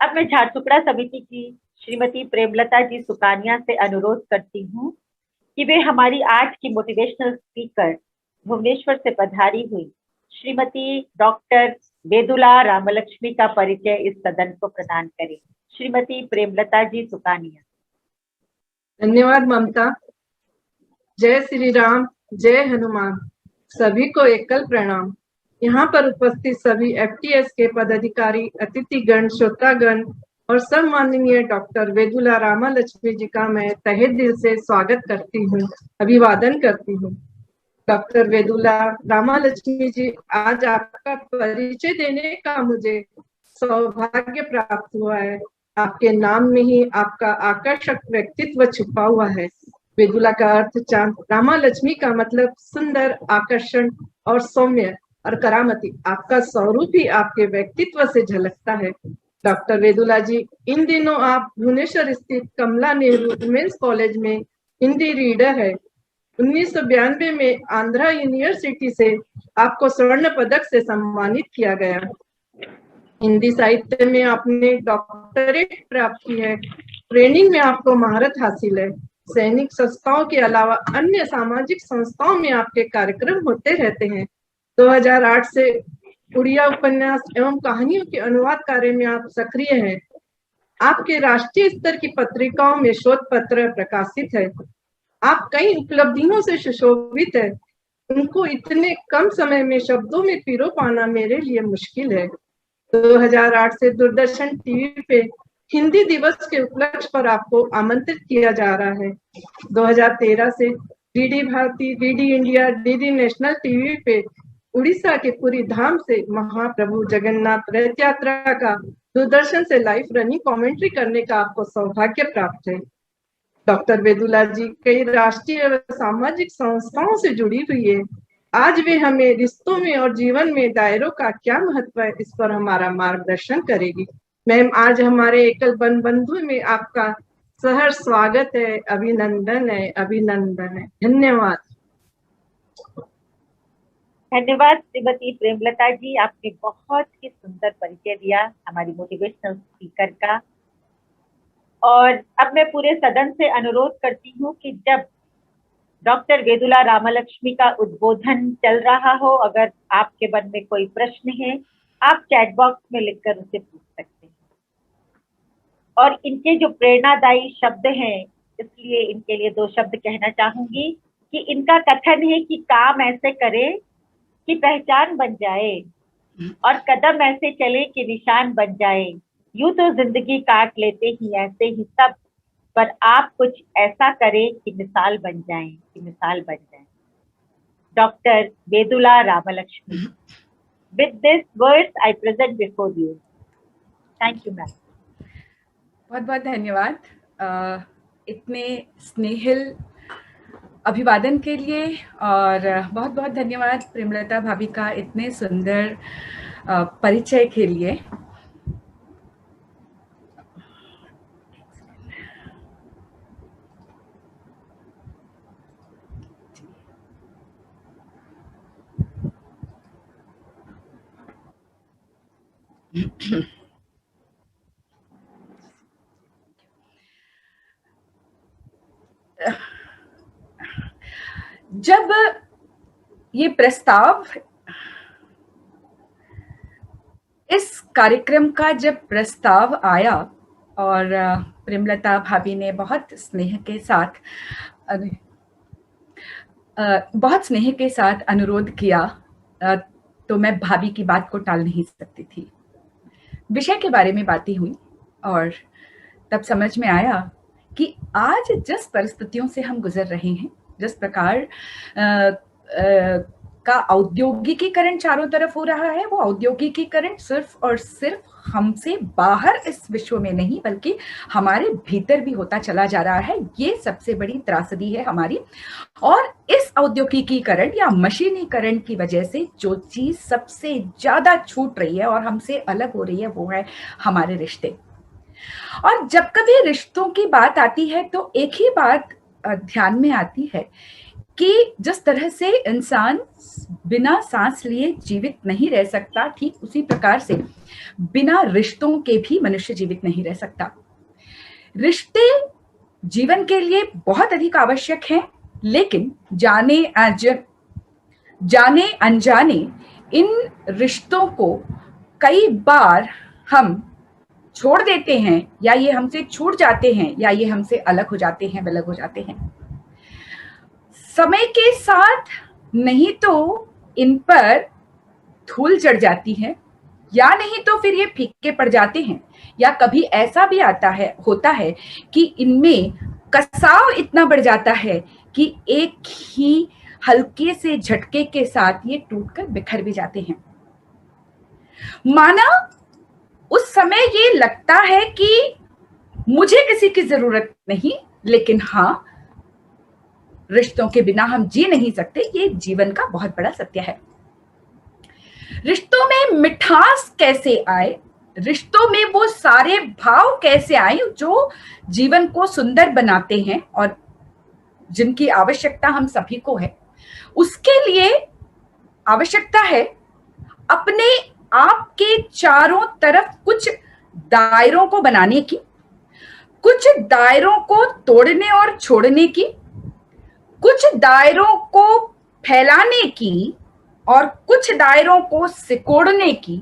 अब मैं झारसुगड़ा समिति की श्रीमती प्रेमलता जी सुकानिया से अनुरोध करती हूँ कि वे हमारी आज की मोटिवेशनल स्पीकर भुवनेश्वर से पधारी हुई श्रीमती डॉक्टर वेदुला रामलक्ष्मी का परिचय इस सदन को प्रदान करें। श्रीमती प्रेमलता जी सुकानिया। धन्यवाद ममता। जय श्री राम, जय हनुमान। सभी को एकल प्रणाम। यहाँ पर उपस्थित सभी एफटीएस के पदाधिकारी, अतिथिगण, श्रोतागण और सम्माननीय डॉक्टर वेदुला रामलक्ष्मी जी का मैं तहे दिल से स्वागत करती हूँ, अभिवादन करती हूँ। डॉक्टर वेदुला रामलक्ष्मी जी, आज आपका परिचय देने का मुझे सौभाग्य प्राप्त हुआ है। आपके नाम में ही आपका आकर्षक व्यक्तित्व छुपा हुआ है। वेदुला का अर्थ चांद, रामलक्ष्मी का मतलब सुंदर, आकर्षण और सौम्य और करामती। आपका स्वरूप ही आपके व्यक्तित्व से झलकता है। डॉक्टर वेदुला जी, इन दिनों आप भुवनेश्वर स्थित कमला नेहरू वुमेन्स कॉलेज में हिंदी रीडर है। 1992 में आंध्रा यूनिवर्सिटी से आपको स्वर्ण पदक से सम्मानित किया गया। हिंदी साहित्य में आपने डॉक्टरेट प्राप्त की है। ट्रेनिंग में आपको महारत हासिल है। सैनिक संस्थाओं के अलावा अन्य सामाजिक संस्थाओं में आपके कार्यक्रम होते रहते हैं। 2008 से उड़िया उपन्यास एवं कहानियों के अनुवाद कार्य में आप सक्रिय हैं। आपके राष्ट्रीय स्तर की पत्रिकाओं में शोध पत्र प्रकाशित है। आप कई उपलब्धियों से सुशोभित है। उनको इतने कम समय में शब्दों में पिरो पाना मेरे लिए मुश्किल है। 2008 से दूरदर्शन टीवी पे हिंदी दिवस के उपलक्ष्य पर आपको आमंत्रित किया जा रहा है। 2013 से DD Bharati, DD India, DD national TV पे उड़ीसा के पुरी धाम से महाप्रभु जगन्नाथ रथ यात्रा का दूरदर्शन से लाइव रनिंग कमेंट्री करने का आपको सौभाग्य प्राप्त है। डॉक्टर वेदुला जी कई राष्ट्रीय व सामाजिक संस्थाओं से जुड़ी हुई है। आज वे हमें रिश्तों में और जीवन में दायरों का क्या महत्व है, इस पर हमारा मार्गदर्शन करेगी। मैम, आज हमारे एकल वन बंधु में आपका सहर्ष स्वागत है, अभिनंदन है, अभिनंदन है। धन्यवाद। धन्यवाद श्रीमती प्रेमलता जी, आपने बहुत ही सुंदर परिचय दिया हमारी मोटिवेशनल स्पीकर का। और अब मैं पूरे सदन से अनुरोध करती हूँ कि जब डॉक्टर वेदुला रामलक्ष्मी का उद्बोधन चल रहा हो, अगर आपके मन में कोई प्रश्न है, आप चैट बॉक्स में लिखकर उसे पूछ सकते हैं। और इनके जो प्रेरणादायी शब्द हैं, इसलिए इनके लिए 2 शब्द कहना चाहूंगी कि इनका कथन है कि काम ऐसे करे कि पहचान बन जाए और कदम ऐसे चले कि निशान बन जाए। यूं तो जिंदगी काट लेते ही ऐसे ही सब, पर आप कुछ ऐसा करें कि मिसाल बन जाए, कि मिसाल बन जाए। Doctor वेदुला Ramalakshmi. With this words I present before you. Thank you, ma'am. बहुत बहुत धन्यवाद इतने स्नेहिल अभिवादन के लिए, और बहुत बहुत धन्यवाद प्रेमलता भाभी का इतने सुंदर परिचय के लिए। जब ये प्रस्ताव, इस कार्यक्रम का जब प्रस्ताव आया और प्रेमलता भाभी ने बहुत स्नेह के साथ अनुरोध किया, तो मैं भाभी की बात को टाल नहीं सकती थी। विषय के बारे में बातें हुई और तब समझ में आया कि आज जिस परिस्थितियों से हम गुजर रहे हैं, जिस प्रकार का औद्योगिकीकरण चारों तरफ हो रहा है, वो औद्योगिकीकरण सिर्फ और सिर्फ हमसे बाहर इस विश्व में नहीं बल्कि हमारे भीतर भी होता चला जा रहा है। ये सबसे बड़ी त्रासदी है हमारी। और इस औद्योगिकीकरण या मशीनीकरण की वजह से जो चीज सबसे ज्यादा छूट रही है और हमसे अलग हो रही है, वो है हमारे रिश्ते। और जब कभी रिश्तों की बात आती है तो एक ही बात ध्यान में आती है कि जिस तरह से इंसान बिना सांस लिए जीवित नहीं रह सकता, ठीक उसी प्रकार से बिना रिश्तों के भी मनुष्य जीवित नहीं रह सकता। रिश्ते जीवन के लिए बहुत अधिक आवश्यक हैं, लेकिन जाने अनजाने इन रिश्तों को कई बार हम छोड़ देते हैं, या ये हमसे छूट जाते हैं, या ये हमसे अलग हो जाते हैं, विलग हो जाते हैं। समय के साथ नहीं तो इन पर धूल चढ़ जाती है, या नहीं तो फिर ये फीके पड़ जाते हैं, या कभी ऐसा भी होता है कि इनमें कसाव इतना बढ़ जाता है कि एक ही हल्के से झटके के साथ ये टूटकर बिखर भी जाते हैं। माना उस समय ये लगता है कि मुझे किसी की जरूरत नहीं, लेकिन हाँ, रिश्तों के बिना हम जी नहीं सकते, ये जीवन का बहुत बड़ा सत्य है। रिश्तों में मिठास कैसे आए, रिश्तों में वो सारे भाव कैसे आए जो जीवन को सुंदर बनाते हैं और जिनकी आवश्यकता हम सभी को है, उसके लिए आवश्यकता है अपने आप के चारों तरफ कुछ दायरों को बनाने की, कुछ दायरों को तोड़ने और छोड़ने की, कुछ दायरों को फैलाने की और कुछ दायरों को सिकोड़ने की,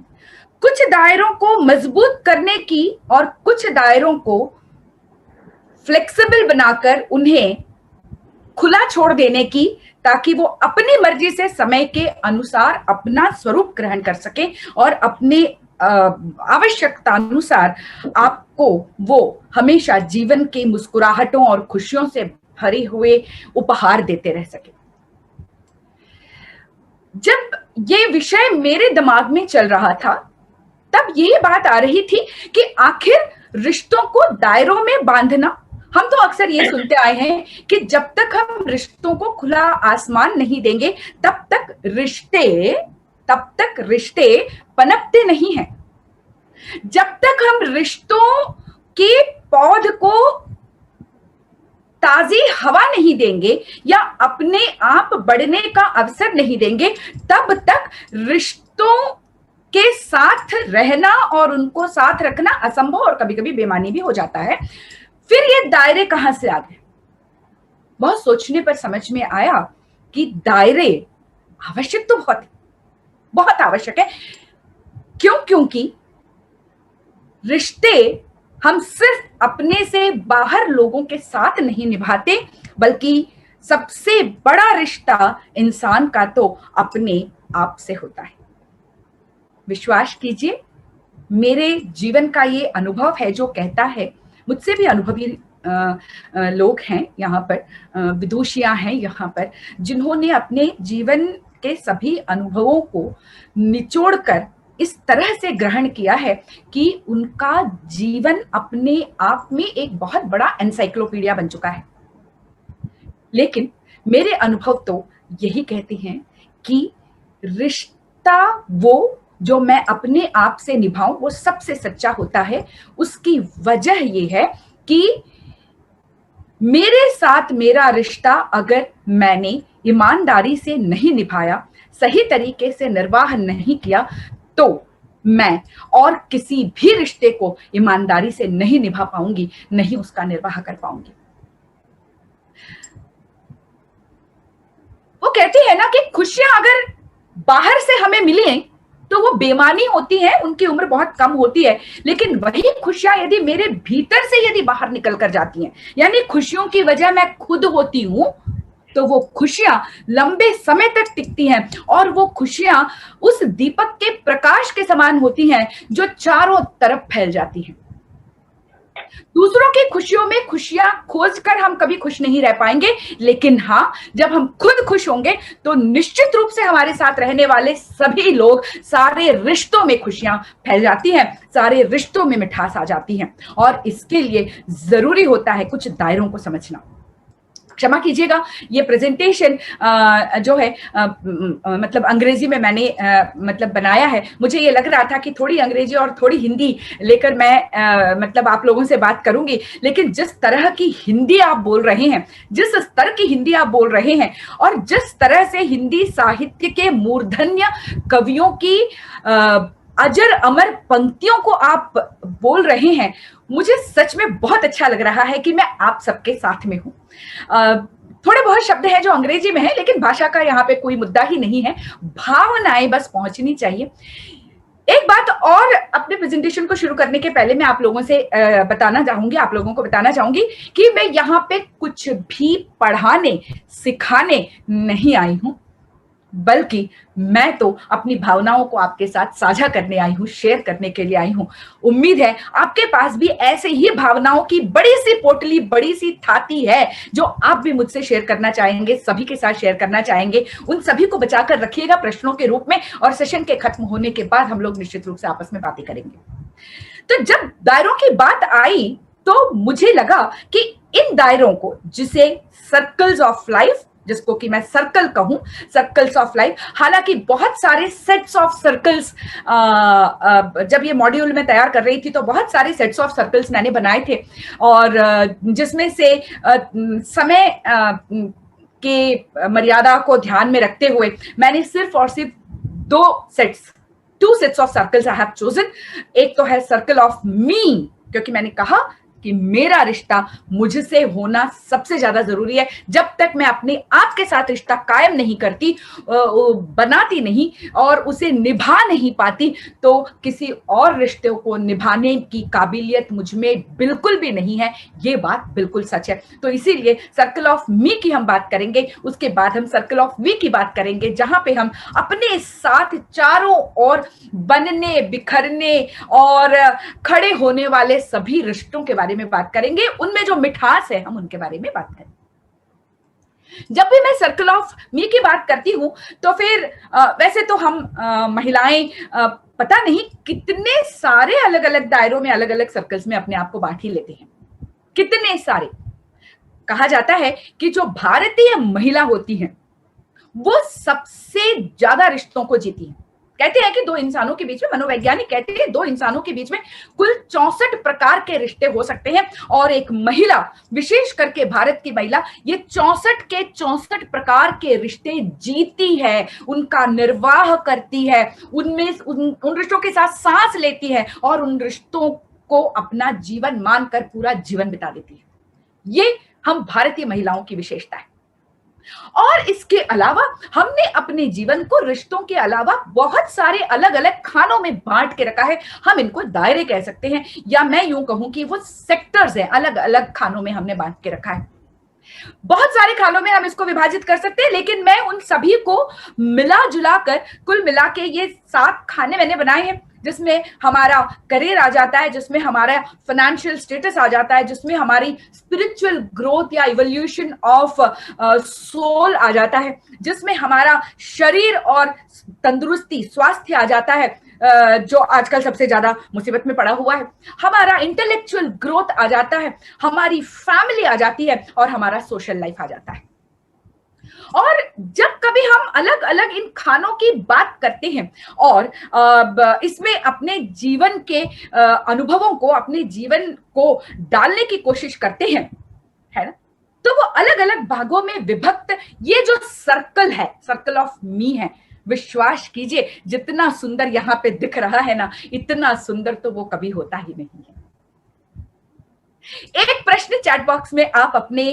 कुछ दायरों को मजबूत करने की और कुछ दायरों को फ्लेक्सिबल बनाकर उन्हें खुला छोड़ देने की, ताकि वो अपनी मर्जी से समय के अनुसार अपना स्वरूप ग्रहण कर सके और अपने आवश्यकता अनुसार आपको वो हमेशा जीवन के मुस्कुराहटों और खुशियों से भरे हुए उपहार देते रह सके। जब ये विषय मेरे दिमाग में चल रहा था, तब ये बात आ रही थी कि आखिर रिश्तों को दायरों में बांधना, हम तो अक्सर ये सुनते आए हैं कि जब तक हम रिश्तों को खुला आसमान नहीं देंगे तब तक रिश्ते पनपते नहीं हैं। जब तक हम रिश्तों के पौध को ताजी हवा नहीं देंगे या अपने आप बढ़ने का अवसर नहीं देंगे, तब तक रिश्तों के साथ रहना और उनको साथ रखना असंभव और कभी कभी बेमानी भी हो जाता है। फिर ये दायरे कहां से आ गए? बहुत सोचने पर समझ में आया कि दायरे आवश्यक तो बहुत आवश्यक है। क्योंकि रिश्ते हम सिर्फ अपने से बाहर लोगों के साथ नहीं निभाते, बल्कि सबसे बड़ा रिश्ता इंसान का तो अपने आप से होता है। विश्वास कीजिए, मेरे जीवन का ये अनुभव है जो कहता है, मुझसे भी अनुभवी लोग हैं यहाँ पर, विदुषियां हैं यहाँ पर, जिन्होंने अपने जीवन के सभी अनुभवों को निचोड़कर इस तरह से ग्रहण किया है कि उनका जीवन अपने आप में एक बहुत बड़ा एनसाइक्लोपीडिया बन चुका है। लेकिन मेरे अनुभव तो यही कहते हैं कि रिश्ता वो जो मैं अपने आप से निभाऊं वो सबसे सच्चा होता है। उसकी वजह ये है कि मेरे साथ मेरा रिश्ता अगर मैंने ईमानदारी से नहीं निभाया, सही तरीके से निर्वाह नहीं किया, तो मैं और किसी भी रिश्ते को ईमानदारी से नहीं निभा पाऊंगी, नहीं उसका निर्वाह कर पाऊंगी। वो कहती है ना कि खुशियां अगर बाहर से हमें मिलें तो वो बेमानी होती है, उनकी उम्र बहुत कम होती है। लेकिन वही खुशियां यदि मेरे भीतर से यदि बाहर निकल कर जाती हैं, यानी खुशियों की वजह मैं खुद होती हूं, तो वो खुशियां लंबे समय तक टिकती हैं और वो खुशियां उस दीपक के प्रकाश के समान होती हैं जो चारों तरफ फैल जाती हैं। दूसरों की खुशियों में खुशियां खोजकर हम कभी खुश नहीं रह पाएंगे, लेकिन हाँ, जब हम खुद खुश होंगे तो निश्चित रूप से हमारे साथ रहने वाले सभी लोग, सारे रिश्तों में खुशियां फैल जाती हैं, सारे रिश्तों में मिठास आ जाती है। और इसके लिए जरूरी होता है कुछ दायरों को समझना। क्षमा कीजिएगा, ये प्रेजेंटेशन जो है मतलब अंग्रेजी में मैंने मतलब बनाया है। मुझे ये लग रहा था कि थोड़ी अंग्रेजी और थोड़ी हिंदी लेकर मैं मतलब आप लोगों से बात करूंगी, लेकिन जिस तरह की हिंदी आप बोल रहे हैं, जिस स्तर की हिंदी आप बोल रहे हैं और जिस तरह से हिंदी साहित्य के मूर्धन्य कवियों की अजर अमर पंक्तियों को आप बोल रहे हैं, मुझे सच में बहुत अच्छा लग रहा है कि मैं आप सबके साथ में हूं। थोड़े बहुत शब्द हैं जो अंग्रेजी में है, लेकिन भाषा का यहाँ पे कोई मुद्दा ही नहीं है, भावनाएं बस पहुंचनी चाहिए। एक बात और, अपने प्रेजेंटेशन को शुरू करने के पहले मैं आप लोगों से बताना चाहूंगी, आप लोगों को बताना चाहूंगी कि मैं यहाँ पे कुछ भी पढ़ाने सिखाने नहीं आई हूं, बल्कि मैं तो अपनी भावनाओं को आपके साथ साझा करने आई हूं, शेयर करने के लिए आई हूं। उम्मीद है आपके पास भी ऐसे ही भावनाओं की बड़ी सी पोटली, बड़ी सी थाती है जो आप भी मुझसे शेयर करना चाहेंगे, सभी के साथ शेयर करना चाहेंगे। उन सभी को बचाकर रखिएगा प्रश्नों के रूप में, और सेशन के खत्म होने के बाद हम लोग निश्चित रूप से आपस में बातें करेंगे। तो जब दायरों की बात आई तो मुझे लगा कि इन दायरों को, जिसे सर्कल्स ऑफ लाइफ, जिसको कि मैं सर्कल कहूं, सर्कल्स ऑफ लाइफ, हालांकि बहुत सारे सेट्स ऑफ सर्कल्स, जब ये मॉड्यूल में तैयार कर रही थी तो बहुत सारे सेट्स ऑफ सर्कल्स मैंने बनाए थे, और जिसमें से समय के मर्यादा को ध्यान में रखते हुए मैंने सिर्फ और सिर्फ two sets of circles I have chosen. एक तो है सर्कल ऑफ मी, क्योंकि मैंने कहा कि मेरा रिश्ता मुझसे होना सबसे ज्यादा जरूरी है। जब तक मैं अपने आप के साथ रिश्ता कायम नहीं करती, बनाती नहीं और उसे निभा नहीं पाती, तो किसी और रिश्ते को निभाने की काबिलियत मुझ में बिल्कुल भी नहीं है। ये बात बिल्कुल सच है। तो इसीलिए सर्कल ऑफ मी की हम बात करेंगे, उसके बाद हम सर्कल ऑफ वी की बात करेंगे, जहां पे हम अपने साथ चारों ओर बनने, बिखरने और खड़े होने वाले सभी रिश्तों के बारे में बात करेंगे। उनमें जो मिठास है हम उनके बारे में बात करेंगे। जब भी मैं सर्कल ऑफ मी की बात करती हूं तो फिर वैसे तो हम महिलाएं पता नहीं कितने सारे अलग अलग दायरों में, अलग अलग सर्कल्स में अपने आप को बांट ही लेते हैं, कितने सारे। कहा जाता है कि जो भारतीय महिला होती है वो सबसे ज्यादा रिश्तों को जीती है। कहते हैं कि दो इंसानों के बीच में, मनोवैज्ञानिक कहते हैं दो इंसानों के बीच में कुल 64 प्रकार के रिश्ते हो सकते हैं, और एक महिला, विशेष करके भारत की महिला, ये 64 के 64 प्रकार के रिश्ते जीती है, उनका निर्वाह करती है, उनमें उन रिश्तों के साथ सांस लेती है और उन रिश्तों को अपना जीवन मानकर पूरा जीवन बिता देती है। ये हम भारतीय महिलाओं की विशेषता है। और इसके अलावा हमने अपने जीवन को रिश्तों के अलावा बहुत सारे अलग अलग खानों में बांट के रखा है। हम इनको दायरे कह सकते हैं, या मैं यूं कहूं कि वो सेक्टर्स हैं, अलग अलग खानों में हमने बांट के रखा है। बहुत सारे खानों में हम इसको विभाजित कर सकते हैं, लेकिन मैं उन सभी को मिला जुला कर, कुल मिला के ये 7 खाने मैंने बनाए हैं, जिसमें हमारा करियर आ जाता है, जिसमें हमारा फाइनेंशियल स्टेटस आ जाता है, जिसमें हमारी स्पिरिचुअल ग्रोथ या इवोल्यूशन ऑफ सोल आ जाता है, जिसमें हमारा शरीर और तंदुरुस्ती, स्वास्थ्य आ जाता है, जो आजकल सबसे ज्यादा मुसीबत में पड़ा हुआ है, हमारा इंटेलेक्चुअल ग्रोथ आ जाता है, हमारी फैमिली आ जाती है, और हमारा सोशल लाइफ आ जाता है। और जब कभी हम अलग अलग इन खानों की बात करते हैं और इसमें अपने जीवन के अनुभवों को, अपने जीवन को डालने की कोशिश करते हैं, है ना, तो वो अलग अलग भागों में विभक्त ये जो सर्कल है, सर्कल ऑफ मी है, विश्वास कीजिए जितना सुंदर यहाँ पे दिख रहा है ना, इतना सुंदर तो वो कभी होता ही नहीं है। एक प्रश्न चैट बॉक्स में आप अपने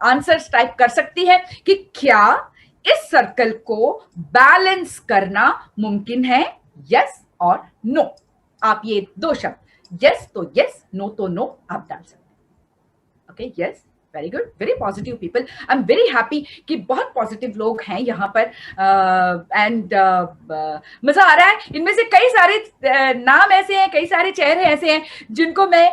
आंसर्स टाइप कर सकती है कि क्या इस सर्कल को बैलेंस करना मुमकिन है, यस और नो। आप ये 2 शब्द, यस तो यस, नो तो नो, आप डाल सकते हैं। Okay, yes, very good, very positive people. I am very happy कि बहुत पॉजिटिव लोग हैं यहाँ पर, एंड मजा आ रहा है। इनमें से कई सारे नाम ऐसे हैं, कई सारे चेहरे ऐसे हैं जिनको मैं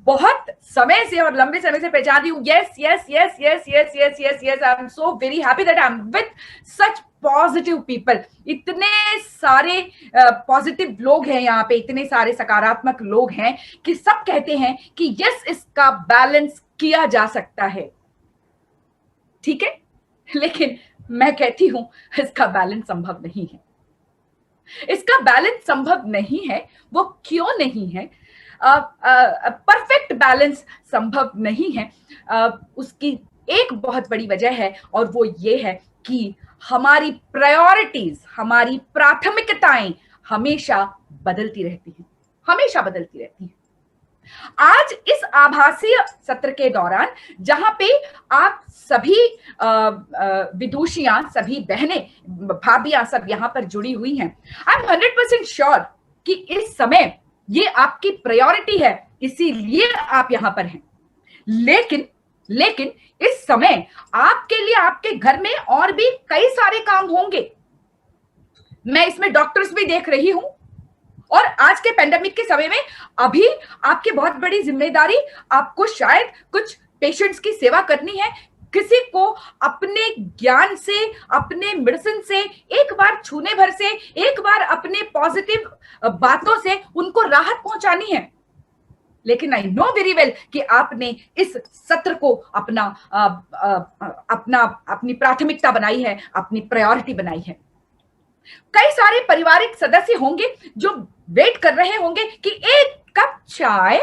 बहुत समय से और लंबे समय से पहचानती हूँ। Yes yes yes yes yes yes yes yes, I am so very happy that I am with such positive people. इतने सारे पॉजिटिव लोग हैं यहाँ पे, इतने सारे सकारात्मक लोग हैं कि सब कहते हैं कि यस, इसका बैलेंस किया जा सकता है, ठीक है, लेकिन मैं कहती हूं इसका बैलेंस संभव नहीं है। इसका बैलेंस संभव नहीं है। वो क्यों नहीं है? परफेक्ट बैलेंस संभव नहीं है। उसकी एक बहुत बड़ी वजह है, और वो ये है कि हमारी प्रायोरिटीज, हमारी प्राथमिकताएं हमेशा बदलती रहती हैं, हमेशा बदलती रहती हैं। आज इस आभासीय सत्र के दौरान, जहां पे आप सभी विदुषियां, सभी बहनें, भाभियां सब यहां पर जुड़ी हुई हैं, आई एम 100% श्योर कि इस समय ये आपकी प्रायोरिटी है, इसीलिए आप यहां पर हैं। लेकिन इस समय आपके लिए आपके घर में और भी कई सारे काम होंगे। मैं इसमें डॉक्टर्स भी देख रही हूं, और आज के पेंडेमिक के समय में अभी आपकी बहुत बड़ी जिम्मेदारी, आपको शायद कुछ पेशेंट्स की सेवा करनी है। किसी को अपने ज्ञान से, अपने मेडिसिन से, एक बार छूने भर से, एक बार अपने पॉजिटिव बातों से उनको राहत पहुंचानी है। लेकिन आई नो वेरी वेल कि आपने इस सत्र को अपनी प्राथमिकता बनाई है, अपनी प्रायोरिटी बनाई है। कई सारे पारिवारिक सदस्य होंगे जो वेट कर रहे होंगे कि एक कप चाय,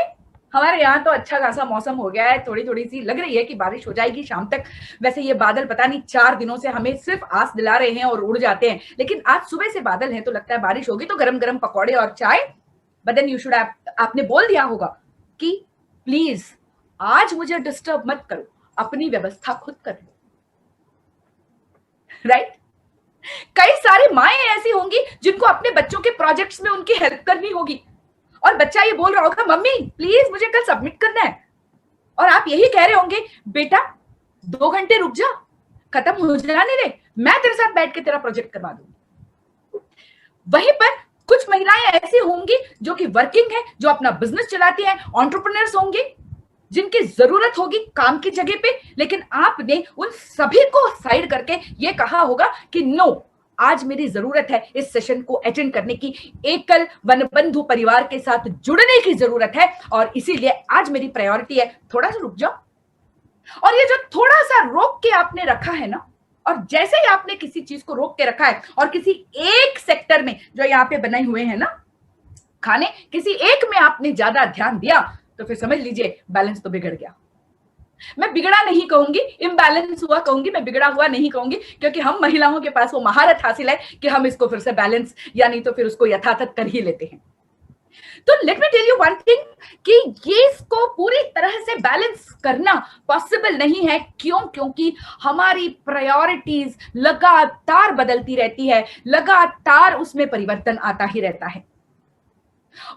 हमारे यहाँ तो अच्छा खासा मौसम हो गया है, थोड़ी थोड़ी सी लग रही है कि बारिश हो जाएगी शाम तक। वैसे ये बादल पता नहीं 4 दिनों से हमें सिर्फ आस दिला रहे हैं और उड़ जाते हैं, लेकिन आज सुबह से बादल है तो लगता है बारिश होगी, तो गरम गरम पकौड़े और चाय। But then you should have, आपने बोल दिया होगा कि प्लीज आज मुझे डिस्टर्ब मत करो, अपनी व्यवस्था खुद कर लो, राइट? कई सारी माएं ऐसी होंगी जिनको अपने बच्चों के प्रोजेक्ट्स में उनकी हेल्प करनी होगी, और बच्चा ये बोल रहा होगा मम्मी प्लीज मुझे कल सबमिट करना है, और आप यही कह रहे होंगे बेटा 2 घंटे रुक जा, खत्म हो जाने दे, मैं तेरे साथ बैठ के तेरा प्रोजेक्ट करवा दूंगी। वहीं पर कुछ महिलाएं ऐसी होंगी जो कि वर्किंग है, जो अपना बिजनेस चलाती हैं, एंटरप्रेन्योर्स होंगे जिनकी जरूरत होगी काम की जगह पे, लेकिन आपने उन सभी को साइड करके ये कहा होगा कि नो, आज मेरी जरूरत है इस सेशन को अटेंड करने की, एकल वनबंधु परिवार के साथ जुड़ने की जरूरत है, और इसीलिए आज मेरी प्रायोरिटी है, थोड़ा सा रुक जाओ। और ये जो थोड़ा सा रोक के आपने रखा है ना, और जैसे ही आपने किसी चीज को रोक के रखा है और किसी एक सेक्टर में जो यहाँ पे बने हुए हैं ना खाने, किसी एक में आपने ज्यादा ध्यान दिया, तो फिर समझ लीजिए बैलेंस तो बिगड़ गया। मैं बिगड़ा नहीं कहूंगी, इम्बैलेंस हुआ कहूंगी, मैं बिगड़ा हुआ नहीं कहूंगी, क्योंकि हम महिलाओं के पास वो महारत हासिल है कि हम इसको फिर से बैलेंस, यानी तो फिर उसको यथातथ कर ही लेते हैं। तो let me tell you one thing कि ये इसको पूरी तरह से बैलेंस करना पॉसिबल नहीं है। क्यों? क्योंकि हमारी प्रायोरिटीज लगातार बदलती रहती है, लगातार उसमें परिवर्तन आता ही रहता है।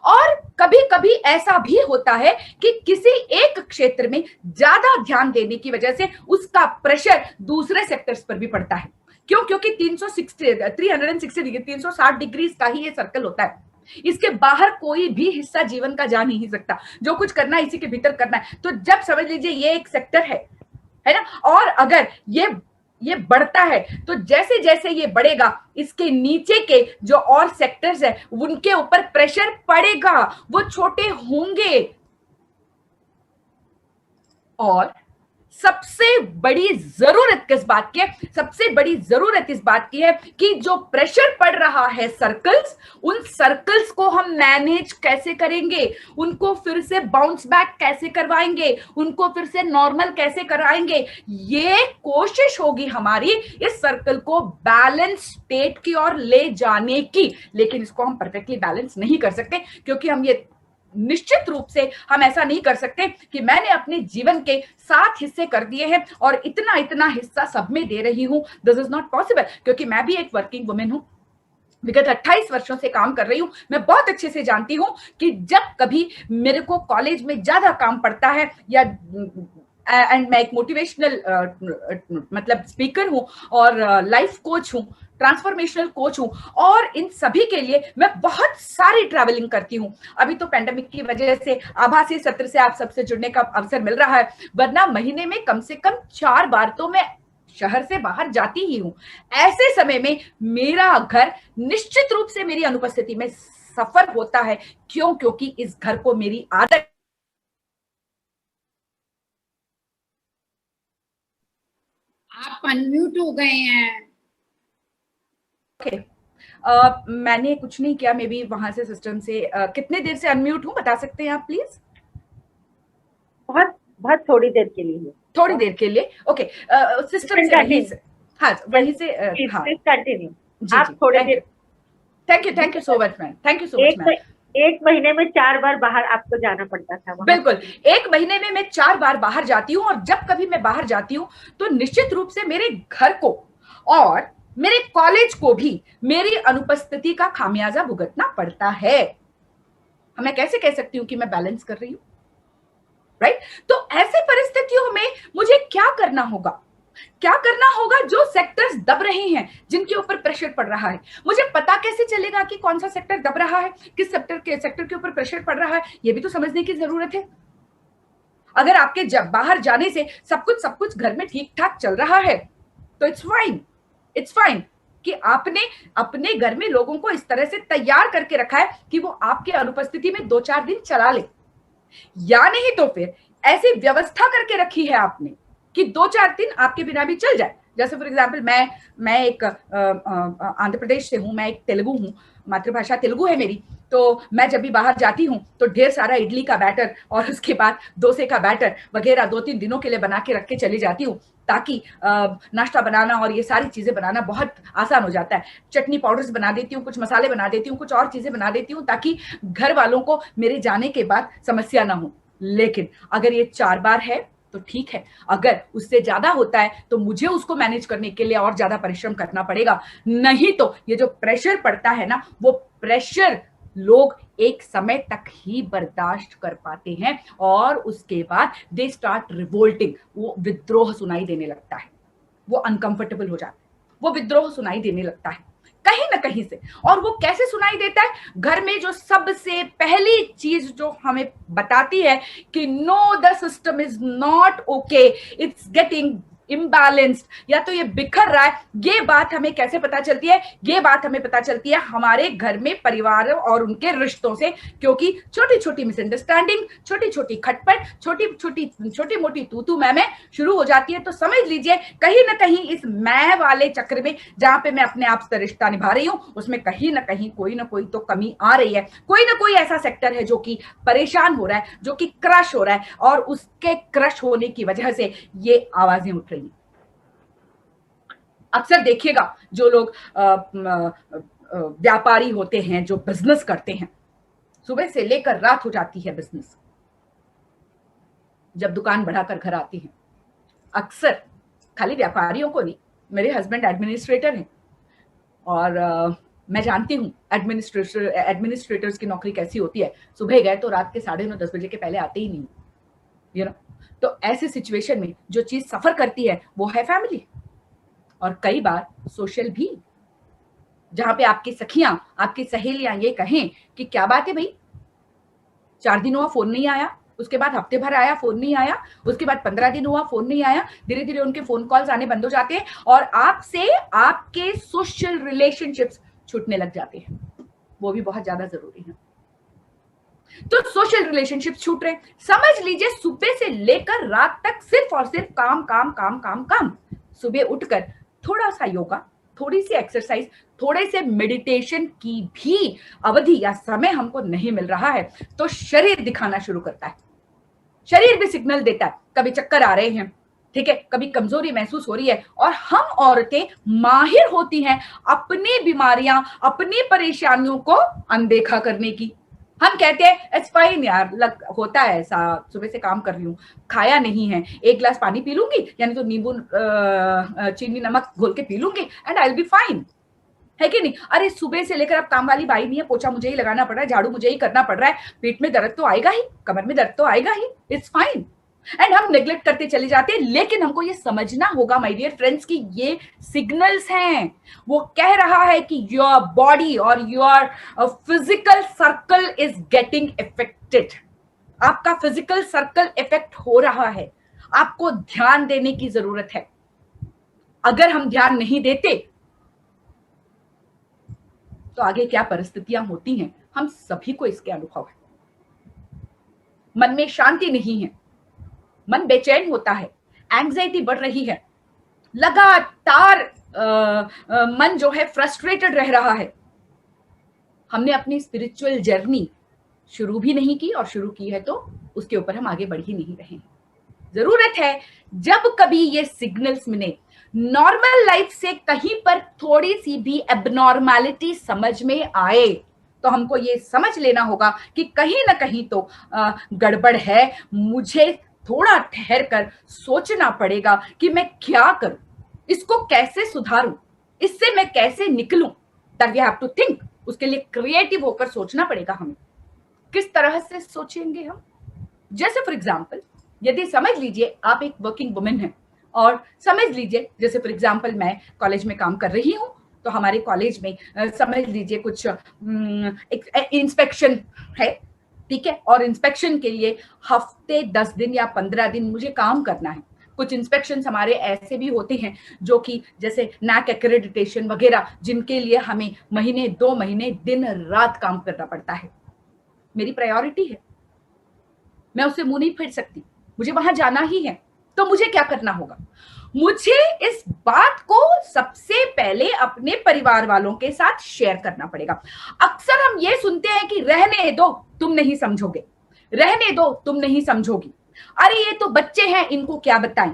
और कभी कभी ऐसा भी होता है कि किसी एक क्षेत्र में ज्यादा ध्यान देने की वजह से उसका प्रेशर दूसरे सेक्टर्स पर भी पड़ता है। क्यों? क्योंकि 360 डिग्री का ही ये सर्कल होता है, इसके बाहर कोई भी हिस्सा जीवन का जा नहीं सकता। जो कुछ करना है इसी के भीतर करना है। तो जब समझ लीजिए ये एक सेक्टर है ना, और अगर ये बढ़ता है तो जैसे जैसे ये बढ़ेगा इसके नीचे के जो और सेक्टर्स है उनके ऊपर प्रेशर पड़ेगा, वो छोटे होंगे। और सबसे बड़ी जरूरत किस बात की है? सबसे बड़ी जरूरत इस बात की है कि जो प्रेशर पड़ रहा है सर्कल्स, उन सर्कल्स को हम मैनेज कैसे करेंगे, उनको फिर से बाउंस बैक कैसे करवाएंगे, उनको फिर से नॉर्मल कैसे कराएंगे। ये कोशिश होगी हमारी इस सर्कल को बैलेंस स्टेट की ओर ले जाने की। लेकिन इसको हम परफेक्टली बैलेंस नहीं कर सकते, क्योंकि हम ये निश्चित रूप से हम ऐसा नहीं कर सकते कि मैंने अपने जीवन के 7 हिस्से कर दिए हैं और इतना इतना हिस्सा सब में दे रही हूं। दिस इज नॉट पॉसिबल, क्योंकि मैं भी एक वर्किंग वुमेन हूं, विगत 28 वर्षों से काम कर रही हूं। मैं बहुत अच्छे से जानती हूं कि जब कभी मेरे को कॉलेज में ज्यादा काम पड़ता है, या एंड मैं एक मोटिवेशनल मतलब स्पीकर हूं और लाइफ कोच हूं, ट्रांसफॉर्मेशनल कोच हूं, और इन सभी के लिए मैं बहुत सारी ट्रैवलिंग करती हूं। अभी तो पैंडेमिक की वजह से आभासी सत्र से आप सबसे जुड़ने का अवसर मिल रहा है, वरना महीने में कम से कम 4 बार तो मैं शहर से बाहर जाती ही हूं। ऐसे समय में मेरा घर निश्चित रूप से मेरी अनुपस्थिति में सफर होता है। क्यों? क्योंकि इस घर को मेरी आदत आप अनम्यूट हो गए हैं। ओके, मैंने कुछ नहीं किया, मे बी वहां से सिस्टम से। कितने देर से अनम्यूट हूँ बता सकते हैं आप प्लीज? बहुत बहुत थोड़ी देर के लिए, थोड़ी देर के लिए। ओके, सिस्टम से वहीं से, हाँ वहीं से, हाँ प्लीज कंटिन्यू। जी आप जी, थोड़ी देर, thank you so much ma'am, thank you so much ma'am. एक महीने में 4 बार बाहर आपको जाना पड़ता था वहां। बिल्कुल, एक महीने में मैं 4 बार बाहर जाती हूँ, और जब कभी मैं बाहर जाती हूँ तो निश्चित रूप से मेरे घर को और मेरे कॉलेज को भी मेरी अनुपस्थिति का खामियाजा भुगतना पड़ता है। मैं कैसे कह सकती हूँ कि मैं बैलेंस कर रही हूँ, राइट? तो ऐसे परिस्थितियों में मुझे क्या करना होगा? क्या करना होगा? जो सेक्टर्स दब रहे हैं, जिनके ऊपर प्रेशर पड़ रहा है, मुझे पता कैसे चलेगा कि कौन सा सेक्टर दब रहा है, किस सेक्टर के ऊपर प्रेशर पड़ रहा है? ये भी तो समझने की जरूरत है। अगर आपके जब बाहर जाने से सब कुछ घर में ठीक ठाक चल रहा है तो इट्स फाइन कि आपने अपने घर में लोगों को इस तरह से तैयार करके रखा है कि वो आपके अनुपस्थिति में 2-4 दिन चला ले, या नहीं तो फिर ऐसी व्यवस्था करके रखी है आपने कि 2-4 दिन आपके बिना भी चल जाए। जैसे फॉर एग्जाम्पल मैं एक आंध्र प्रदेश से हूं, मैं एक तेलुगु हूं, मातृभाषा तेलुगु है मेरी। तो मैं जब भी बाहर जाती हूँ तो ढेर सारा इडली का बैटर और उसके बाद डोसे का बैटर वगैरह 2-3 दिनों के लिए बना के रख के चली जाती हूँ, ताकि नाश्ता बनाना और ये सारी चीजें बनाना बहुत आसान हो जाता है। चटनी पाउडर्स बना देती हूँ, कुछ मसाले बना देती हूँ, कुछ और चीजें बना देती हूँ, ताकि घर वालों को मेरे जाने के बाद समस्या ना हो। लेकिन अगर ये 4 बार है तो ठीक है, अगर उससे ज्यादा होता है तो मुझे उसको मैनेज करने के लिए और ज्यादा परिश्रम करना पड़ेगा। नहीं तो ये जो प्रेशर पड़ता है ना, वो प्रेशर लोग एक समय तक ही बर्दाश्त कर पाते हैं, और उसके बाद दे स्टार्ट रिवोल्टिंग, वो विद्रोह सुनाई देने लगता है, वो अनकंफर्टेबल हो जाता है, वो विद्रोह सुनाई देने लगता है कहीं ना कहीं से। और वो कैसे सुनाई देता है? घर में जो सबसे पहली चीज जो हमें बताती है कि no, the system is not okay, it's getting imbalanced, या तो ये बिखर रहा है, ये बात हमें कैसे पता चलती है? ये बात हमें पता चलती है हमारे घर में परिवार और उनके रिश्तों से, क्योंकि छोटी छोटी मिसअंडरस्टैंडिंग, छोटी छोटी खटपट, छोटी मोटी तू मैं शुरू हो जाती है। तो समझ लीजिए कहीं ना कहीं इस मैं वाले चक्र में, जहां पे मैं अपने आप से रिश्ता निभा रही हूं, उसमें कहीं ना कहीं कोई ना कोई तो कमी आ रही है। कोई ना कोई ऐसा सेक्टर है जो कि परेशान हो रहा है, जो कि क्रश हो रहा है, और उसके क्रश होने की वजह से ये आवाजें उठ रही। अक्सर देखिएगा जो लोग व्यापारी होते हैं, जो बिजनेस करते हैं, सुबह से लेकर रात हो जाती है बिजनेस, जब दुकान बढ़ाकर घर आती हैं। अक्सर खाली व्यापारियों को नहीं, मेरे हस्बैंड एडमिनिस्ट्रेटर हैं, और मैं जानती हूँ एडमिनिस्ट्रेटर्स की नौकरी कैसी होती है। सुबह गए तो रात के 9:30-10 बजे के पहले आते ही नहीं, यू नो। तो ऐसे सिचुएशन में जो चीज सफर करती है वो है फैमिली, और कई बार सोशल भी, जहां पे आपकी सखियां, आपकी सहेलियां ये कहें कि क्या बात है भाई, 4 दिन हुआ फोन नहीं आया, उसके बाद हफ्ते भर आया फोन नहीं आया, उसके बाद 15 दिन हुआ फोन नहीं आया, धीरे धीरे उनके फोन कॉल्स आने बंद हो जाते हैं, और आपसे आपके सोशल रिलेशनशिप्स छूटने लग जाते हैं। वो भी बहुत ज्यादा जरूरी है। तो सोशल रिलेशनशिप छूट रहे, समझ लीजिए सुबह से लेकर रात तक सिर्फ और सिर्फ काम काम काम काम काम। सुबह उठकर थोड़ा सा योगा, थोड़ी सी एक्सरसाइज, थोड़े से मेडिटेशन की भी अवधि या समय हमको नहीं मिल रहा है, तो शरीर दिखाना शुरू करता है। शरीर भी सिग्नल देता है, कभी चक्कर आ रहे हैं, ठीक है, कभी कमजोरी महसूस हो रही है, और हम औरतें माहिर होती हैं अपनी बीमारियां, अपनी परेशानियों को अनदेखा करने की। हम कहते हैं इट्स फाइन यार, होता है ऐसा, सुबह से काम कर रही हूँ, खाया नहीं है, 1 गिलास पानी पी लूंगी, यानी तो नींबू चीनी नमक घोल के पी लूंगी and I will be fine, है कि नहीं? अरे सुबह से लेकर अब काम वाली बाई नहीं है, पोछा मुझे ही लगाना पड़ रहा है, झाड़ू मुझे ही करना पड़ रहा है, पेट में दर्द तो आएगा ही, कमर में दर्द तो आएगा ही, इट्स फाइन। एंड हम नेग्लेक्ट करते चले जाते हैं। लेकिन हमको ये समझना होगा माय डियर फ्रेंड्स कि ये सिग्नल्स हैं, वो कह रहा है कि योर बॉडी और your physical circle is getting affected. आपका फिजिकल सर्कल इफेक्ट हो रहा है, आपको ध्यान देने की जरूरत है। अगर हम ध्यान नहीं देते तो आगे क्या परिस्थितियां होती हैं हम सभी को इसके अनुभव है। मन में शांति नहीं है, मन बेचैन होता है, एंग्जाइटी बढ़ रही है, लगातार मन जो है फ्रस्ट्रेटेड रह रहा है, हमने अपनी स्पिरिचुअल जर्नी शुरू भी नहीं की, और शुरू की है तो उसके ऊपर हम आगे बढ़ ही नहीं रहे हैं। जरूरत है जब कभी ये सिग्नल्स मिले, नॉर्मल लाइफ से कहीं पर थोड़ी सी भी एबनॉर्मैलिटी समझ में आए, तो हमको ये समझ लेना होगा कि कहीं ना कहीं तो गड़बड़ है, मुझे थोड़ा ठहर कर सोचना पड़ेगा कि मैं क्या करूं, इसको कैसे सुधारूं, इससे मैं कैसे निकलूं। That we have to think. उसके लिए क्रिएटिव होकर सोचना पड़ेगा हमें। किस तरह से सोचेंगे हम? जैसे फॉर एग्जाम्पल, यदि समझ लीजिए आप एक वर्किंग वुमेन है, और समझ लीजिए जैसे फॉर एग्जाम्पल मैं कॉलेज में काम कर रही हूँ, तो हमारे कॉलेज में समझ लीजिए कुछ इंस्पेक्शन है, ठीक है, और इंस्पेक्शन के लिए हफ्ते 10 दिन या 15 दिन मुझे काम करना है। कुछ इंस्पेक्शन हमारे ऐसे भी होते हैं जो कि जैसे नैक एक्रेडिटेशन वगैरह, जिनके लिए हमें महीने 2 महीने दिन रात काम करना पड़ता है। मेरी प्रायोरिटी है, मैं उससे मुंह नहीं फेर सकती, मुझे वहां जाना ही है। तो मुझे क्या करना होगा? मुझे इस बात को सबसे पहले अपने परिवार वालों के साथ शेयर करना पड़ेगा। अक्सर हम ये सुनते हैं कि रहने दो, तुम नहीं समझोगे, रहने दो, तुम नहीं समझोगी, अरे ये तो बच्चे हैं, इनको क्या बताएं,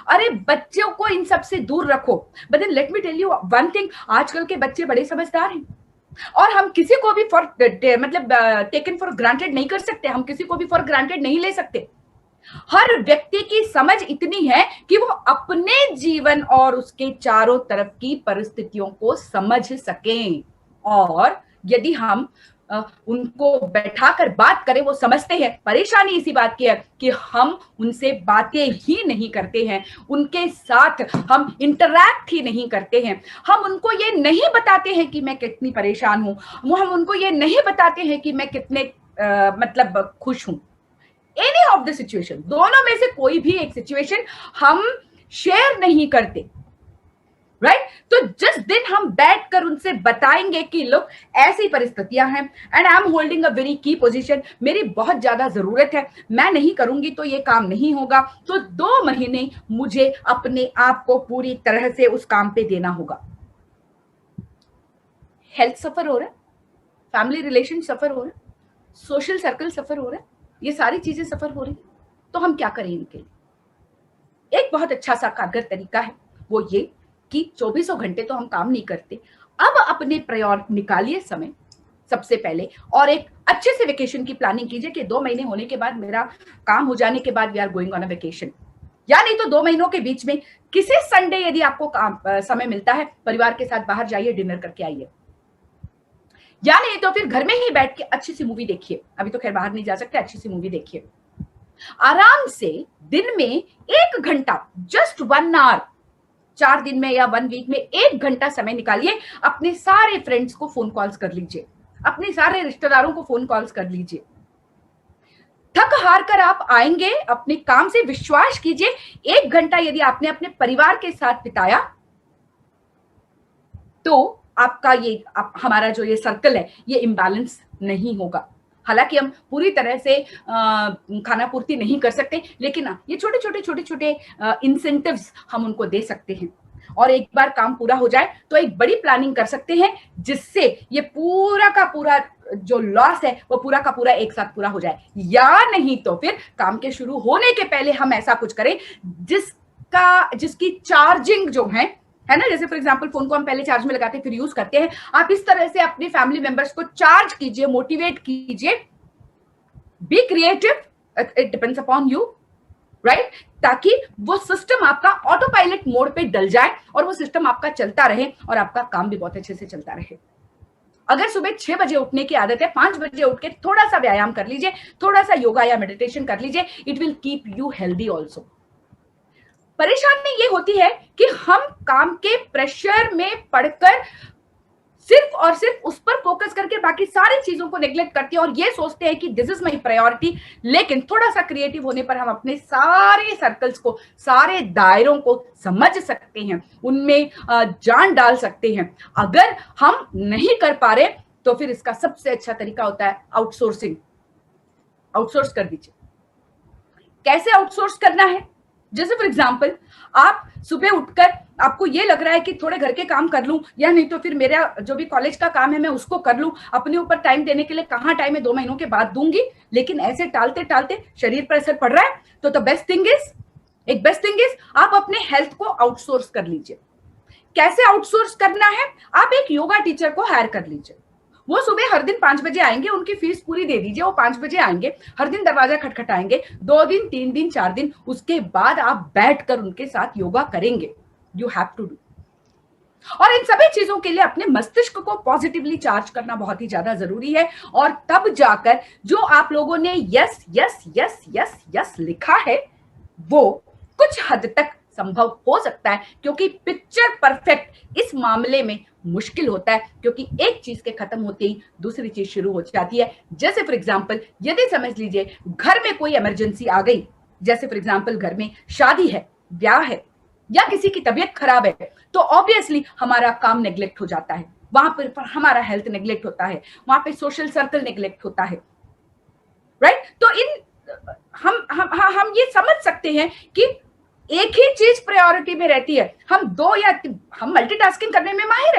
अरे बच्चों को इन सब से दूर रखो। But then let me tell you one thing, आजकल के बच्चे बड़े समझदार हैं, और हम किसी को भी मतलब टेकन फॉर ग्रांटेड नहीं कर सकते, हम किसी को भी फॉर ग्रांटेड नहीं ले सकते। हर व्यक्ति की समझ इतनी है कि वो अपने जीवन और उसके चारों तरफ की परिस्थितियों को समझ सकें, और यदि हम उनको बैठाकर बात करें, वो समझते हैं। परेशानी इसी बात की है कि हम उनसे बातें ही नहीं करते हैं, उनके साथ हम इंटरैक्ट ही नहीं करते हैं। हम उनको ये नहीं बताते हैं कि मैं कितनी परेशान हूं, हम उनको ये नहीं बताते हैं कि मैं कितने मतलब खुश हूं। एनी ऑफ द सिचुएशन, दोनों में से कोई भी एक सिचुएशन हम शेयर नहीं करते, राइट? तो जिस दिन हम बैठकर उनसे बताएंगे कि लोग ऐसी परिस्थितियां हैं and I am holding a very की पोजीशन, मेरी बहुत ज्यादा जरूरत है, मैं नहीं करूंगी तो ये काम नहीं होगा, तो 2 महीने मुझे अपने आप को पूरी तरह से उस काम पे देना होगा। हेल्थ सफर हो रहा है, फैमिली रिलेशन सफर हो रहा है, सोशल सर्कल सफर हो रहा है, ये सारी चीजें सफर हो रही है, तो हम क्या करें इनके लिए? एक बहुत अच्छा सा कारगर तरीका है, वो ये कि 24 घंटे तो हम काम नहीं करते, अब अपने प्रयास निकालिए समय सबसे पहले, और एक अच्छे से वेकेशन की प्लानिंग कीजिए कि 2 महीने होने के बाद, मेरा काम हो जाने के बाद we are going on a vacation. या नहीं तो 2 महीनों के बीच में किसी संडे यदि आपको समय मिलता है, परिवार के साथ बाहर जाइए, डिनर करके आइए, या नहीं तो फिर घर में ही बैठ के अच्छी सी मूवी देखिए। अभी तो खैर बाहर नहीं जा सकते, अच्छी सी मूवी देखिए आराम से। दिन में 1 घंटा, जस्ट 1 आवर, 4 दिन में या 1 वीक में 1 घंटा समय निकालिए, अपने सारे फ्रेंड्स को फोन कॉल्स कर लीजिए, अपने सारे रिश्तेदारों को फोन कॉल्स कर लीजिए। थक हार कर आप आएंगे अपने काम से, विश्वास कीजिए 1 घंटा यदि आपने अपने परिवार के साथ बिताया, तो आपका ये हमारा जो ये सर्कल है, ये इम्बैलेंस नहीं होगा। हालांकि हम पूरी तरह से खाना पूर्ति नहीं कर सकते, लेकिन ये छोटे छोटे इंसेंटिव्स हम उनको दे सकते हैं, और एक बार काम पूरा हो जाए तो एक बड़ी प्लानिंग कर सकते हैं, जिससे ये पूरा का पूरा जो लॉस है वो पूरा का पूरा एक साथ पूरा हो जाए। या नहीं तो फिर काम के शुरू होने के पहले हम ऐसा कुछ करें जिसकी चार्जिंग जो है ना, जैसे फॉर एग्जांपल फोन को हम पहले चार्ज में लगाते हैं फिर यूज करते हैं, आप इस तरह से अपने फैमिली मेंबर्स को चार्ज कीजिए, मोटिवेट कीजिए, be creative, it depends upon you, right? ताकि वो सिस्टम आपका ऑटो पायलट मोड पे डल जाए और वो सिस्टम आपका चलता रहे और आपका काम भी बहुत अच्छे से चलता रहे। अगर सुबह 6 बजे उठने की आदत है, 5 बजे उठ के थोड़ा सा व्यायाम कर लीजिए, थोड़ा सा योगा या मेडिटेशन कर लीजिए, it will keep you healthy also. परेशानी ये होती है कि हम काम के प्रेशर में पड़कर सिर्फ और सिर्फ उस पर फोकस करके बाकी सारी चीजों को नेग्लेक्ट करते हैं और ये सोचते हैं कि दिस इज माय प्रायोरिटी। लेकिन थोड़ा सा क्रिएटिव होने पर हम अपने सारे सर्कल्स को, सारे दायरों को समझ सकते हैं, उनमें जान डाल सकते हैं। अगर हम नहीं कर पा रहे तो फिर इसका सबसे अच्छा तरीका होता है आउटसोर्सिंग। आउटसोर्स कर दीजिए। कैसे आउटसोर्स करना है? जैसे फॉर एग्जाम्पल आप सुबह उठकर आपको ये लग रहा है कि थोड़े घर के काम कर लूं या नहीं तो फिर मेरा जो भी कॉलेज का काम है मैं उसको कर लूं, अपने ऊपर टाइम देने के लिए कहाँ टाइम है, 2 महीनों के बाद दूंगी, लेकिन ऐसे टालते टालते शरीर पर असर पड़ रहा है। तो द बेस्ट थिंग इज आप अपने हेल्थ को आउटसोर्स कर लीजिए। कैसे आउटसोर्स करना है? आप एक योगा टीचर को हायर कर लीजिए। वो सुबह हर दिन 5 बजे आएंगे, उनकी फीस पूरी दे दीजिए, वो 5 बजे आएंगे, हर दिन दरवाजा खटखटाएंगे, 2 दिन 3 दिन 4 दिन, उसके बाद आप बैठकर उनके साथ योगा करेंगे। You have to do. और इन सभी चीजों के लिए अपने मस्तिष्क को पॉजिटिवली चार्ज करना बहुत ही ज्यादा जरूरी है। और तब जाकर जो आप लोगों ने yes yes yes yes yes लिखा है वो कुछ हद तक संभव हो सकता है, क्योंकि पिक्चर परफेक्ट इस मामले में मुश्किल होता है, क्योंकि एक चीज के खत्म होते ही दूसरी चीज शुरू हो जाती है। जैसे फॉर एग्जांपल यदि समझ लीजिए घर में कोई इमरजेंसी आ गई, जैसे फॉर एग्जांपल घर में शादी है, ब्याह है या किसी की तबीयत खराब है, तो ऑब्वियसली हमारा काम नेग्लेक्ट हो जाता है, वहां पर हमारा हेल्थ नेग्लेक्ट होता है, वहां पे सोशल सर्कल नेग्लेक्ट होता है, राइट? तो इन हम ये समझ सकते हैं कि एक ही चीज प्रायोरिटी में रहती है। हम मल्टीटास्किंग करने में माहिर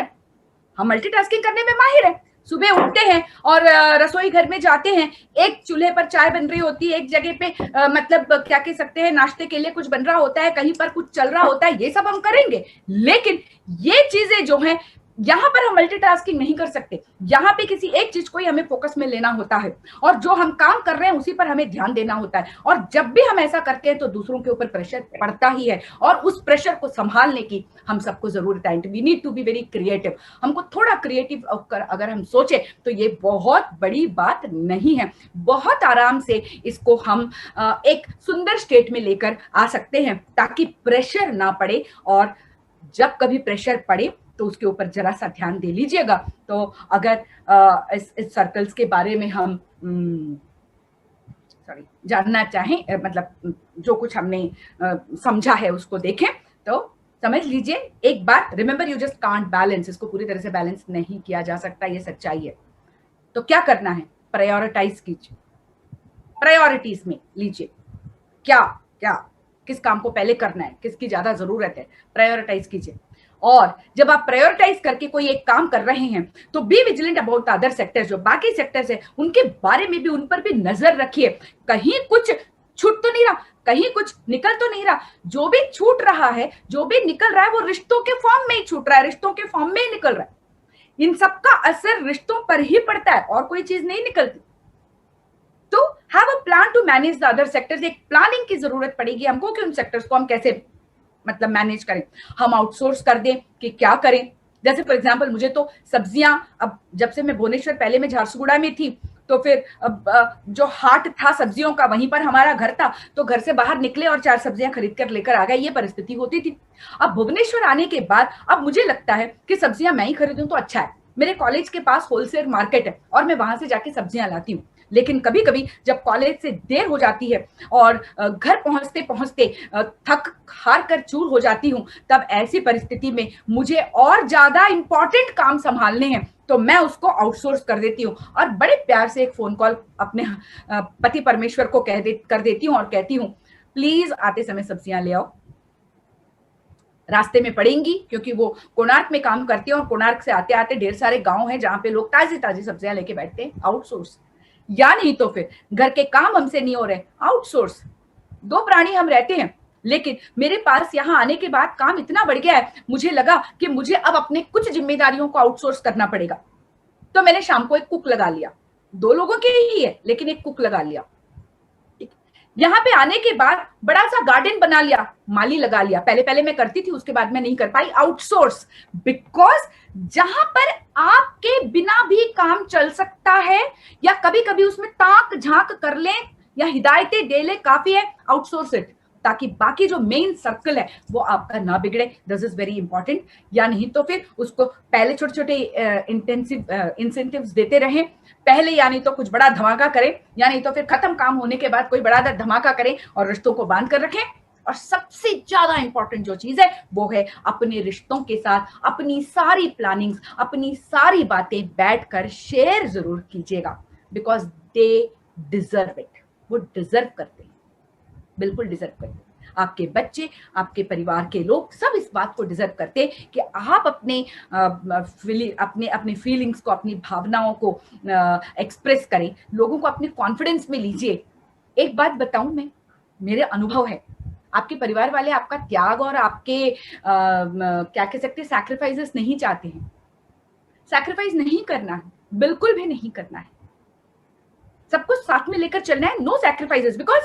है, सुबह उठते हैं और रसोई घर में जाते हैं, एक चूल्हे पर चाय बन रही होती है, एक जगह पे मतलब क्या कह सकते हैं, नाश्ते के लिए कुछ बन रहा होता है, कहीं पर कुछ चल रहा होता है, ये सब हम करेंगे। लेकिन ये चीजें जो हैं यहां पर हम मल्टीटास्किंग नहीं कर सकते, यहां पे किसी एक चीज को ही हमें फोकस में लेना होता है, और जो हम काम कर रहे हैं उसी पर हमें ध्यान देना होता है। और जब भी हम ऐसा करते हैं तो दूसरों के ऊपर प्रेशर पड़ता ही है, और उस प्रेशर को संभालने की हम सबको जरूरत है। We need to be very creative. हमको थोड़ा क्रिएटिव अगर हम सोचे तो ये बहुत बड़ी बात नहीं है, बहुत आराम से इसको हम एक सुंदर स्टेट में लेकर आ सकते हैं, ताकि प्रेशर ना पड़े। और जब कभी प्रेशर पड़े तो उसके ऊपर जरा सा ध्यान दे लीजिएगा। तो अगर इस सर्कल्स के बारे में हम जानना चाहें, मतलब जो कुछ हमने समझा है उसको देखें, तो समझ लीजिए एक बात, remember you just can't balance, इसको पूरी तरह से बैलेंस नहीं किया जा सकता, ये सच्चाई है। तो क्या करना है? प्रायोरिटाइज कीजिए, प्रायोरिटीज में लीजिए क्या क्या किस काम को पहले करना है, किसकी ज्यादा जरूरत है, प्रायोरिटाइज कीजिए। और जब आप प्रायोरिटाइज करके कोई एक काम कर रहे हैं तो be vigilant about other sectors, जो बाकी सेक्टर्स है उनके बारे में भी, उन पर भी नजर रखिए, कहीं कुछ छूट तो नहीं रहा, कहीं कुछ निकल तो नहीं रहा। जो भी छूट रहा है, जो भी निकल रहा है, वो रिश्तों के फॉर्म में ही छूट रहा है, रिश्तों के फॉर्म में ही निकल रहा है। इन सबका असर रिश्तों पर ही पड़ता है और कोई चीज नहीं निकलती। तो have a plan to manage the other sectors. एक प्लानिंग की जरूरत पड़ेगी हमको कि उन सेक्टर्स को हम कैसे मतलब मैनेज करें, हम आउटसोर्स कर दें कि क्या करें। जैसे फॉर एग्जांपल मुझे तो सब्जियां, अब जब से मैं भुवनेश्वर, पहले मैं झारसुगुड़ा में थी, तो फिर जो हाट था सब्जियों का वहीं पर हमारा घर था, तो घर से बाहर निकले और 4 सब्जियां खरीद कर लेकर आ गए, ये परिस्थिति होती थी। अब भुवनेश्वर आने के बाद अब मुझे लगता है कि सब्जियां मैं ही खरीदूं तो अच्छा है। मेरे कॉलेज के पास होलसेल मार्केट है और मैं वहां से जाके सब्जियां लाती हूँ। लेकिन कभी कभी जब कॉलेज से देर हो जाती है और घर पहुंचते पहुंचते थक हार कर चूर हो जाती हूँ, तब ऐसी परिस्थिति में मुझे और ज्यादा इंपॉर्टेंट काम संभालने हैं, तो मैं उसको आउटसोर्स कर देती हूँ और बड़े प्यार से एक फोन कॉल अपने पति परमेश्वर को कर देती हूँ और कहती हूँ, प्लीज आते समय सब्जियां ले आओ, रास्ते में पड़ेंगी, क्योंकि वो कोणार्क में काम करती है और कोणार्क से आते आते ढेर सारे गांव हैं जहां पे लोग ताजी ताजी सब्जियां लेके बैठते हैं, आउटसोर्स। या नहीं तो फिर घर के काम हमसे नहीं हो रहे, आउटसोर्स। 2 प्राणी हम रहते हैं, लेकिन मेरे पास यहाँ आने के बाद काम इतना बढ़ गया है, मुझे लगा कि मुझे अब अपने कुछ जिम्मेदारियों को आउटसोर्स करना पड़ेगा। तो मैंने शाम को एक कुक लगा लिया, 2 लोगों के ही है लेकिन एक कुक लगा लिया। यहाँ पे आने के बाद बड़ा सा गार्डन बना लिया, माली लगा लिया। पहले मैं करती थी, उसके बाद मैं नहीं कर पाई, आउटसोर्स। बिकॉज जहां पर आपके बिना भी काम चल सकता है या कभी कभी उसमें ताक झांक कर लें या हिदायतें दे ले, काफी है, आउटसोर्स इट, ताकि बाकी जो मेन सर्कल है वो आपका ना बिगड़े। This is very important. या नहीं तो फिर उसको पहले छोटे छोटे इंसेंटिव्स देते रहें पहले, या नहीं तो कुछ बड़ा धमाका करें, या नहीं तो फिर खत्म काम होने के बाद कोई बड़ा धमाका करें और रिश्तों को बांध कर रखें। और सबसे ज्यादा इंपॉर्टेंट जो चीज है वो है अपने रिश्तों के साथ अपनी सारी प्लानिंग्स, अपनी सारी बातें बैठकर शेयर जरूर कीजिएगा, बिकॉज दे डिजर्व इट। वो डिजर्व करते हैं, बिल्कुल डिजर्व करते हैं। आपके बच्चे, आपके परिवार के लोग सब इस बात को डिजर्व करते हैं कि आप अपने फीलिंग्स को, अपनी भावनाओं को एक्सप्रेस करें, लोगों को अपने कॉन्फिडेंस में लीजिए। एक बात बताऊं, मैं, मेरे अनुभव है, आपके परिवार वाले आपका त्याग और आपके क्या कह सकते हैं, सैक्रिफाइसेस नहीं चाहते हैं। सैक्रिफाइस नहीं करना है, बिल्कुल भी नहीं करना है, सब कुछ साथ में लेकर चलना है। No sacrifices, because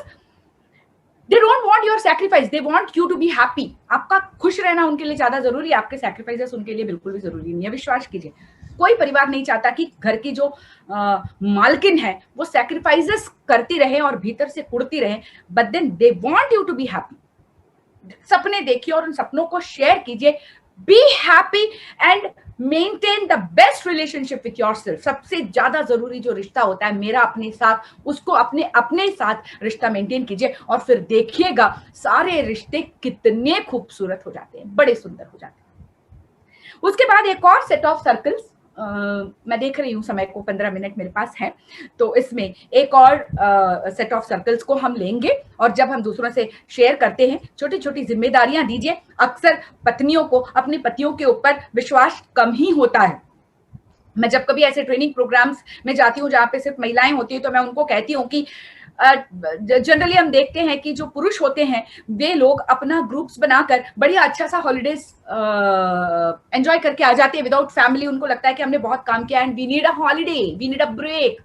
they don't want your sacrifice, they want you to be happy. आपका खुश रहना उनके लिए ज्यादा जरूरी है, आपके सैक्रिफाइसेस उनके लिए बिल्कुल भी जरूरी नहीं है। विश्वास कीजिए, कोई परिवार नहीं चाहता कि घर की जो मालकिन है वो सैक्रिफाइसेस करती रहे और भीतर से कुड़ती रहे, but then they want you to be happy. सपने देखिए और उन सपनों को शेयर कीजिए। Be happy and maintain the best relationship with yourself. सबसे ज्यादा जरूरी जो रिश्ता होता है मेरा अपने साथ, उसको अपने साथ रिश्ता मेंटेन कीजिए और फिर देखिएगा सारे रिश्ते कितने खूबसूरत हो जाते हैं, बड़े सुंदर हो जाते हैं। उसके बाद एक और सेट ऑफ सर्कल्स, मैं देख रही हूँ समय को, 15 मिनट मेरे पास है, तो इसमें एक और सेट ऑफ सर्कल्स को हम लेंगे और जब हम दूसरों से शेयर करते हैं, छोटी छोटी जिम्मेदारियां दीजिए। अक्सर पत्नियों को अपने पतियों के ऊपर विश्वास कम ही होता है। मैं जब कभी ऐसे ट्रेनिंग प्रोग्राम्स में जाती हूँ जहाँ पे सिर्फ महिलाएं होती है, तो मैं उनको कहती हूँ कि जनरली हम देखते हैं कि जो पुरुष होते हैं वे लोग अपना ग्रुप्स बनाकर बढ़िया अच्छा सा हॉलीडेज एंजॉय करके आ जाते हैं विदाउट फैमिली। उनको लगता है कि हमने बहुत काम किया and we need a holiday, we need a break.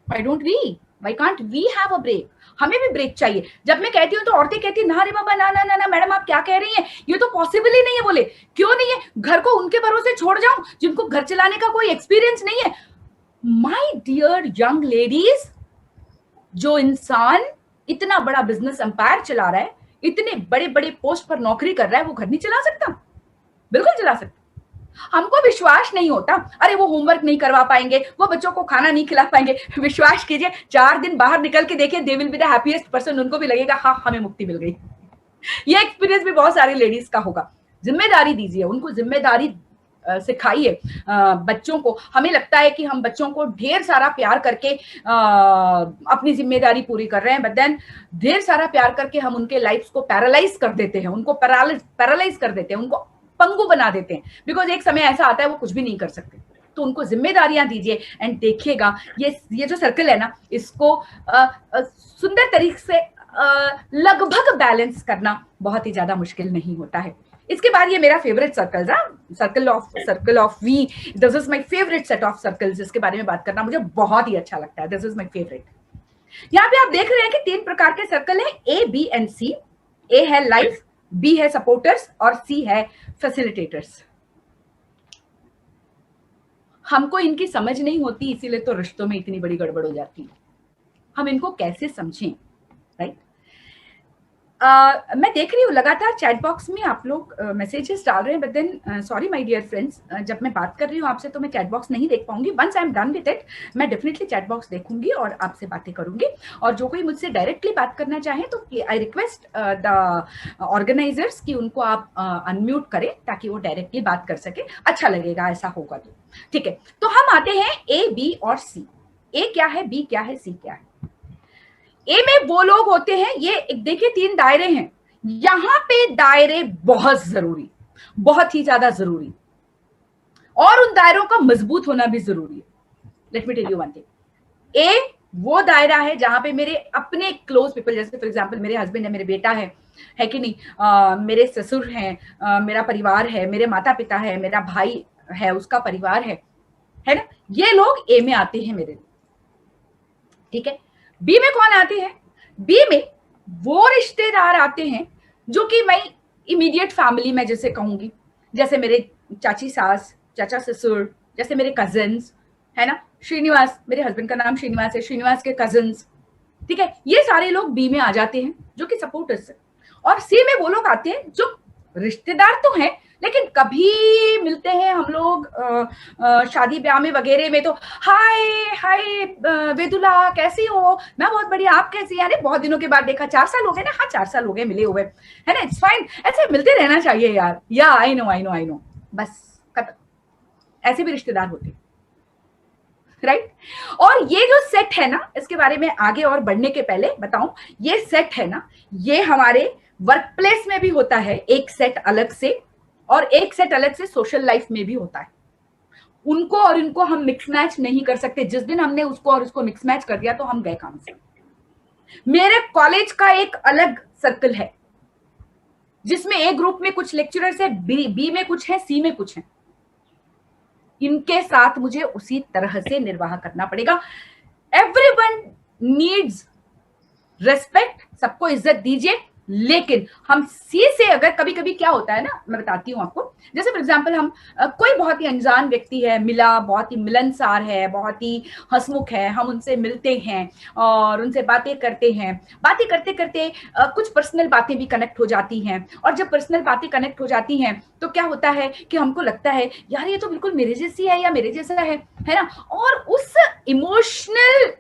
Why can't we have a break? हमें भी ब्रेक चाहिए। जब मैं कहती हूँ तो औरतें कहती है ना रे बाबा, ना ना ना ना मैडम आप क्या कह रही हैं, ये तो पॉसिबल ही नहीं है। बोले क्यों नहीं है? घर को उनके भरोसे छोड़ जाऊं जिनको घर चलाने का कोई एक्सपीरियंस नहीं है? माय डियर यंग लेडीज, जो इंसान इतना बड़ा बिजनेस एम्पायर चला रहा है, इतने बड़े बड़े पोस्ट पर नौकरी कर रहा है, वो घर नहीं चला सकता? बिल्कुल चला सकता। हमको विश्वास नहीं होता, अरे वो होमवर्क नहीं करवा पाएंगे, वो बच्चों को खाना नहीं खिला पाएंगे। विश्वास कीजिए, 4 दिन बाहर निकल के देखिए, they will be the happiest person. उनको भी लगेगा हाँ हमें मुक्ति मिल गई। ये एक्सपीरियंस भी बहुत सारी लेडीज का होगा। जिम्मेदारी दीजिए, उनको जिम्मेदारी सिखाइए बच्चों को। हमें लगता है कि हम बच्चों को ढेर सारा प्यार करके अपनी जिम्मेदारी पूरी कर रहे हैं, बट देन ढेर सारा प्यार करके हम उनके लाइफ को पैरालाइज कर देते हैं, उनको पैरालाइज कर देते हैं, उनको पंगु बना देते हैं। बिकॉज एक समय ऐसा आता है वो कुछ भी नहीं कर सकते। तो उनको जिम्मेदारियां दीजिए एंड देखिएगा ये जो सर्कल है ना, इसको सुंदर तरीके से लगभग बैलेंस करना बहुत ही ज्यादा मुश्किल नहीं होता है। इसके बाद ये मेरा फेवरेट सर्कल था, circle of V. This is my favourite set of circles. इसके बारे में बात करना मुझे बहुत ही अच्छा लगता है। This is my favourite. यहाँ पे आप देख रहे हैं कि 3 प्रकार के सर्कल है, ए, बी एंड सी। ए है लाइफ, बी है सपोर्टर्स और सी है फैसिलिटेटर्स। हमको इनकी समझ नहीं होती, इसीलिए तो रिश्तों में इतनी बड़ी गड़बड़ हो जाती है। हम इनको कैसे समझें, राइट? मैं देख रही हूँ लगातार चैट बॉक्स में आप लोग मैसेजेस डाल रहे हैं, but then sorry my dear friends, जब मैं बात कर रही हूँ आपसे तो मैं चैट बॉक्स नहीं देख पाऊंगी। Once I am done with it मैं डेफिनेटली चैट बॉक्स देखूंगी और आपसे बातें करूंगी। और जो कोई मुझसे डायरेक्टली बात करना चाहे तो आई रिक्वेस्ट द ऑर्गेनाइजर्स कि उनको आप अनम्यूट करें ताकि वो डायरेक्टली बात कर सके। अच्छा लगेगा ऐसा होगा तो, ठीक है। तो हम आते हैं ए, बी और सी। ए क्या है, बी क्या है, सी क्या है? ए में वो लोग होते हैं, ये देखिए 3 दायरे हैं, यहां पे दायरे बहुत जरूरी, बहुत ही ज्यादा जरूरी, और उन दायरों का मजबूत होना भी जरूरी है। Let me tell you one thing. ए वो दायरा है जहां पे मेरे अपने क्लोज पीपल, जैसे फॉर एग्जांपल मेरे हस्बैंड है, मेरे बेटा है कि नहीं, मेरे ससुर हैं, मेरा परिवार है, मेरे माता पिता है, मेरा भाई है उसका परिवार है ना, ये लोग ए में आते हैं मेरे, ठीक है। बी में कौन आते हैं? बी में वो रिश्तेदार आते हैं जो कि मैं इमीडिएट फैमिली में जैसे कहूंगी, जैसे मेरे चाची सास, चाचा ससुर, जैसे मेरे कजिन्स है ना, श्रीनिवास, मेरे हस्बैंड का नाम श्रीनिवास है, श्रीनिवास के कजिन्स, ठीक है। ये सारे लोग बी में आ जाते हैं जो कि सपोर्टर्स है। और सी में वो लोग आते हैं जो रिश्तेदार तो हैं लेकिन कभी मिलते हैं हम लोग शादी ब्याह में वगैरह में तो हाय हाय वेदुला कैसी हो, मैं बहुत बढ़िया, आप कैसी हैं? अरे बहुत दिनों के बाद देखा, 4 साल हो गए ना? हाँ 4 साल हो गए मिले हुए, है ना, इट्स फाइन, ऐसे मिलते रहना चाहिए यार। या आई नो, बस खत्म। ऐसे भी रिश्तेदार होते हैं। राइट। और ये जो सेट है ना, इसके बारे में आगे और बढ़ने के पहले बताऊं, ये सेट है ना, ये हमारे वर्क प्लेस में भी होता है एक सेट अलग से, और एक सेट अलग से सोशल लाइफ में भी होता है। उनको और इनको हम मिक्स मैच नहीं कर सकते। जिस दिन हमने उसको और उसको मिक्स मैच कर दिया तो हम गए काम से। मेरे कॉलेज का एक अलग सर्कल है जिसमें ए ग्रुप में कुछ लेक्चरर्स है, बी में कुछ है, सी में कुछ है। इनके साथ मुझे उसी तरह से निर्वाह करना पड़ेगा। एवरीवन नीड्स रेस्पेक्ट, सबको इज्जत दीजिए, लेकिन हम सी से अगर कभी कभी क्या होता है ना, मैं बताती हूँ आपको। जैसे फॉर एग्जांपल हम कोई बहुत ही अनजान व्यक्ति है, मिला, बहुत ही मिलनसार है, बहुत ही हंसमुख है, हम उनसे मिलते हैं और उनसे बातें करते हैं। बातें करते करते कुछ पर्सनल बातें भी कनेक्ट हो जाती हैं, और जब पर्सनल बातें कनेक्ट हो जाती हैं तो क्या होता है कि हमको लगता है यार ये तो बिल्कुल मेरे जैसी है या मेरे जैसा है ना। और उस इमोशनल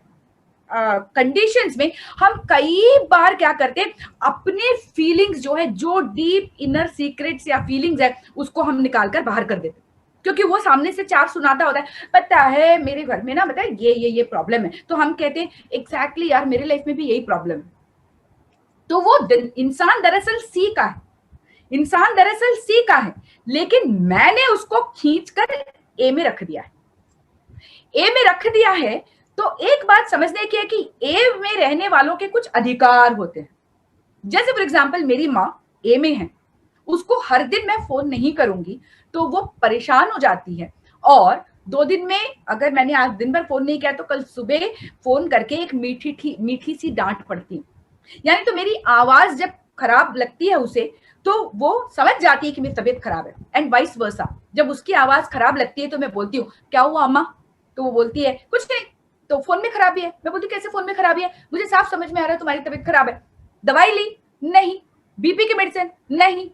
कंडीशंस में हम कई बार क्या करते हैं, अपने फीलिंग्स जो है, जो डीप इनर सीक्रेट्स या फीलिंग्स है, उसको हम निकाल कर बाहर कर देते, क्योंकि वो सामने से चार सुनाता होता है, पता है मेरे घर में ना, पता है ये प्रॉब्लम है, तो हम कहते हैं एग्जैक्टली यार मेरे लाइफ में भी यही प्रॉब्लम है। तो वो इंसान दरअसल सी का है, इंसान दरअसल सी का है, लेकिन मैंने उसको खींचकर ए में रख दिया है। ए में रख दिया है तो एक बात समझने की है कि ए में रहने वालों के कुछ अधिकार होते हैं। जैसे फॉर एग्जांपल मेरी माँ ए में है, उसको हर दिन मैं फोन नहीं करूंगी तो वो परेशान हो जाती है, और 2 दिन में अगर मैंने आज दिन भर फोन नहीं किया तो कल सुबह फोन करके एक मीठी सी डांट पड़ती है। यानी तो मेरी आवाज जब खराब लगती है उसे तो वो समझ जाती है कि मेरी तबीयत खराब है, एंड वाइस वर्सा। जब उसकी आवाज खराब लगती है तो मैं बोलती हूँ क्या हुआ अम्मा, तो वो बोलती है कुछ नहीं, तो फोन में खराबी है। मैं बोलती हूँ कैसे फोन में खराबी है, मुझे साफ समझ में आ रहा है तुम्हारी तबीयत खराब है। दवाई ली? नहीं। बीपी की मेडिसिन? नहीं।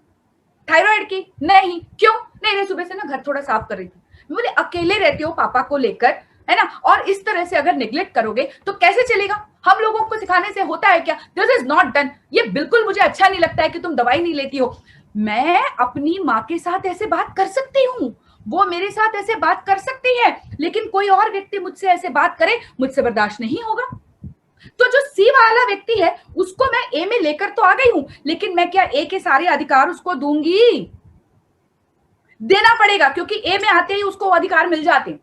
थायराइड की? नहीं। क्यों? नहीं, सुबह से ना घर थोड़ा साफ कर रही थी। मैं बोले अकेले रहते हो पापा को लेकर, है ना, और इस तरह से अगर निग्लेक्ट करोगे तो कैसे चलेगा। हम लोगों को सिखाने से होता है क्या? This is not done. ये बिल्कुल मुझे अच्छा नहीं लगता है कि तुम दवाई नहीं लेती हो। मैं अपनी माँ के साथ ऐसे बात कर सकती हूँ, वो मेरे साथ ऐसे बात कर सकती है, लेकिन कोई और व्यक्ति मुझसे ऐसे बात करे, मुझसे बर्दाश्त नहीं होगा। तो जो सी वाला व्यक्ति है उसको मैं ए में लेकर तो आ गई हूं, लेकिन मैं क्या ए के सारे अधिकार उसको दूंगी? देना पड़ेगा, क्योंकि ए में आते ही उसको अधिकार मिल जाते हैं।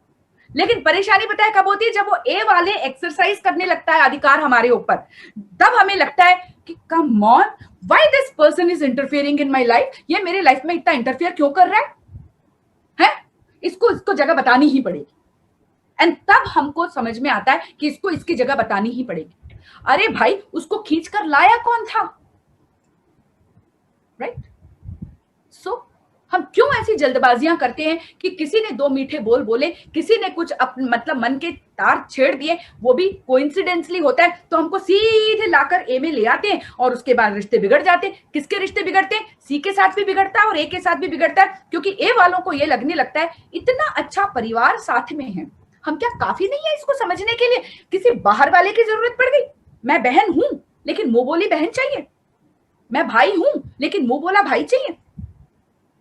लेकिन परेशानी पता है कब होती है? जब वो ए वाले एक्सरसाइज करने लगता है अधिकार हमारे ऊपर, तब हमें लगता है कि come on, why this person is interfering in my life. ये मेरे लाइफ में इतना इंटरफियर क्यों कर रहा है? इसको जगह बतानी ही पड़ेगी। एंड तब हमको समझ में आता है कि इसको इसकी जगह बतानी ही पड़ेगी। अरे भाई, उसको खींचकर लाया कौन था? राइट। सो हम क्यों ऐसी जल्दबाजियां करते हैं कि किसी ने 2 मीठे बोल बोले, किसी ने कुछ मतलब मन के तार छेड़ दिए, वो भी कोइंसिडेंटली होता है, तो हमको सीधे लाकर ए में ले आते हैं, और उसके बाद रिश्ते बिगड़ जाते हैं। किसके रिश्ते बिगड़ते हैं? सी के साथ भी बिगड़ता है और ए के साथ भी बिगड़ता है, क्योंकि ए वालों को ये लगने लगता है इतना अच्छा परिवार साथ में है, हम क्या काफी नहीं है इसको समझने के लिए? किसी बाहर वाले की जरूरत पड़ गई? मैं बहन हूं लेकिन मुंह बोली बहन चाहिए, मैं भाई हूं लेकिन मुंह बोला भाई चाहिए।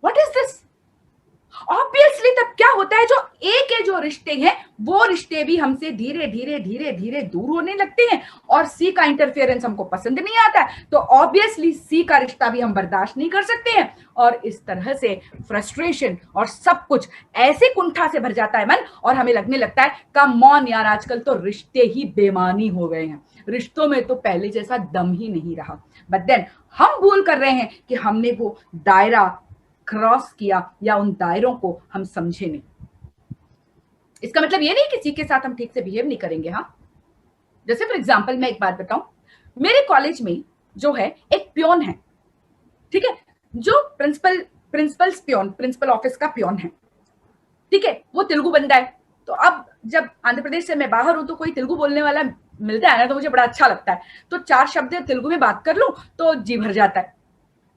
What is this? ऑब्वियसली तब क्या होता है, जो ए के जो रिश्ते हैं वो रिश्ते भी हमसे धीरे धीरे धीरे धीरे दूर होने लगते हैं, और सी का इंटरफेरेंस हमको पसंद नहीं आता है, तो ऑब्वियसली सी का रिश्ता भी हम बर्दाश्त नहीं कर सकते हैं, और इस तरह से फ्रस्ट्रेशन और सब कुछ ऐसे कुंठा से भर जाता है मन, और हमें लगने लगता है कम ऑन यार, आजकल तो रिश्ते ही बेमानी हो गए हैं, रिश्तों में तो पहले जैसा दम ही नहीं रहा। बट देन हम भूल कर रहे हैं कि हमने वो दायरा क्रॉस किया, या उन दायरों को हम समझे नहीं। इसका मतलब ये नहीं कि किसी के साथ हम ठीक से बिहेव नहीं करेंगे। हाँ, जैसे फॉर एग्जांपल मैं एक बात बताऊं, मेरे कॉलेज में जो है एक पियोन है, ठीक है, जो प्रिंसिपल ऑफिस का पियोन है, ठीक है, वो तेलुगु बंदा है। तो अब जब आंध्र प्रदेश से मैं बाहर हूं तो कोई तेलुगु बोलने वाला मिलता है ना, तो मुझे बड़ा अच्छा लगता है, तो 4 शब्द तेलुगु में बात कर लूं तो जी भर जाता है।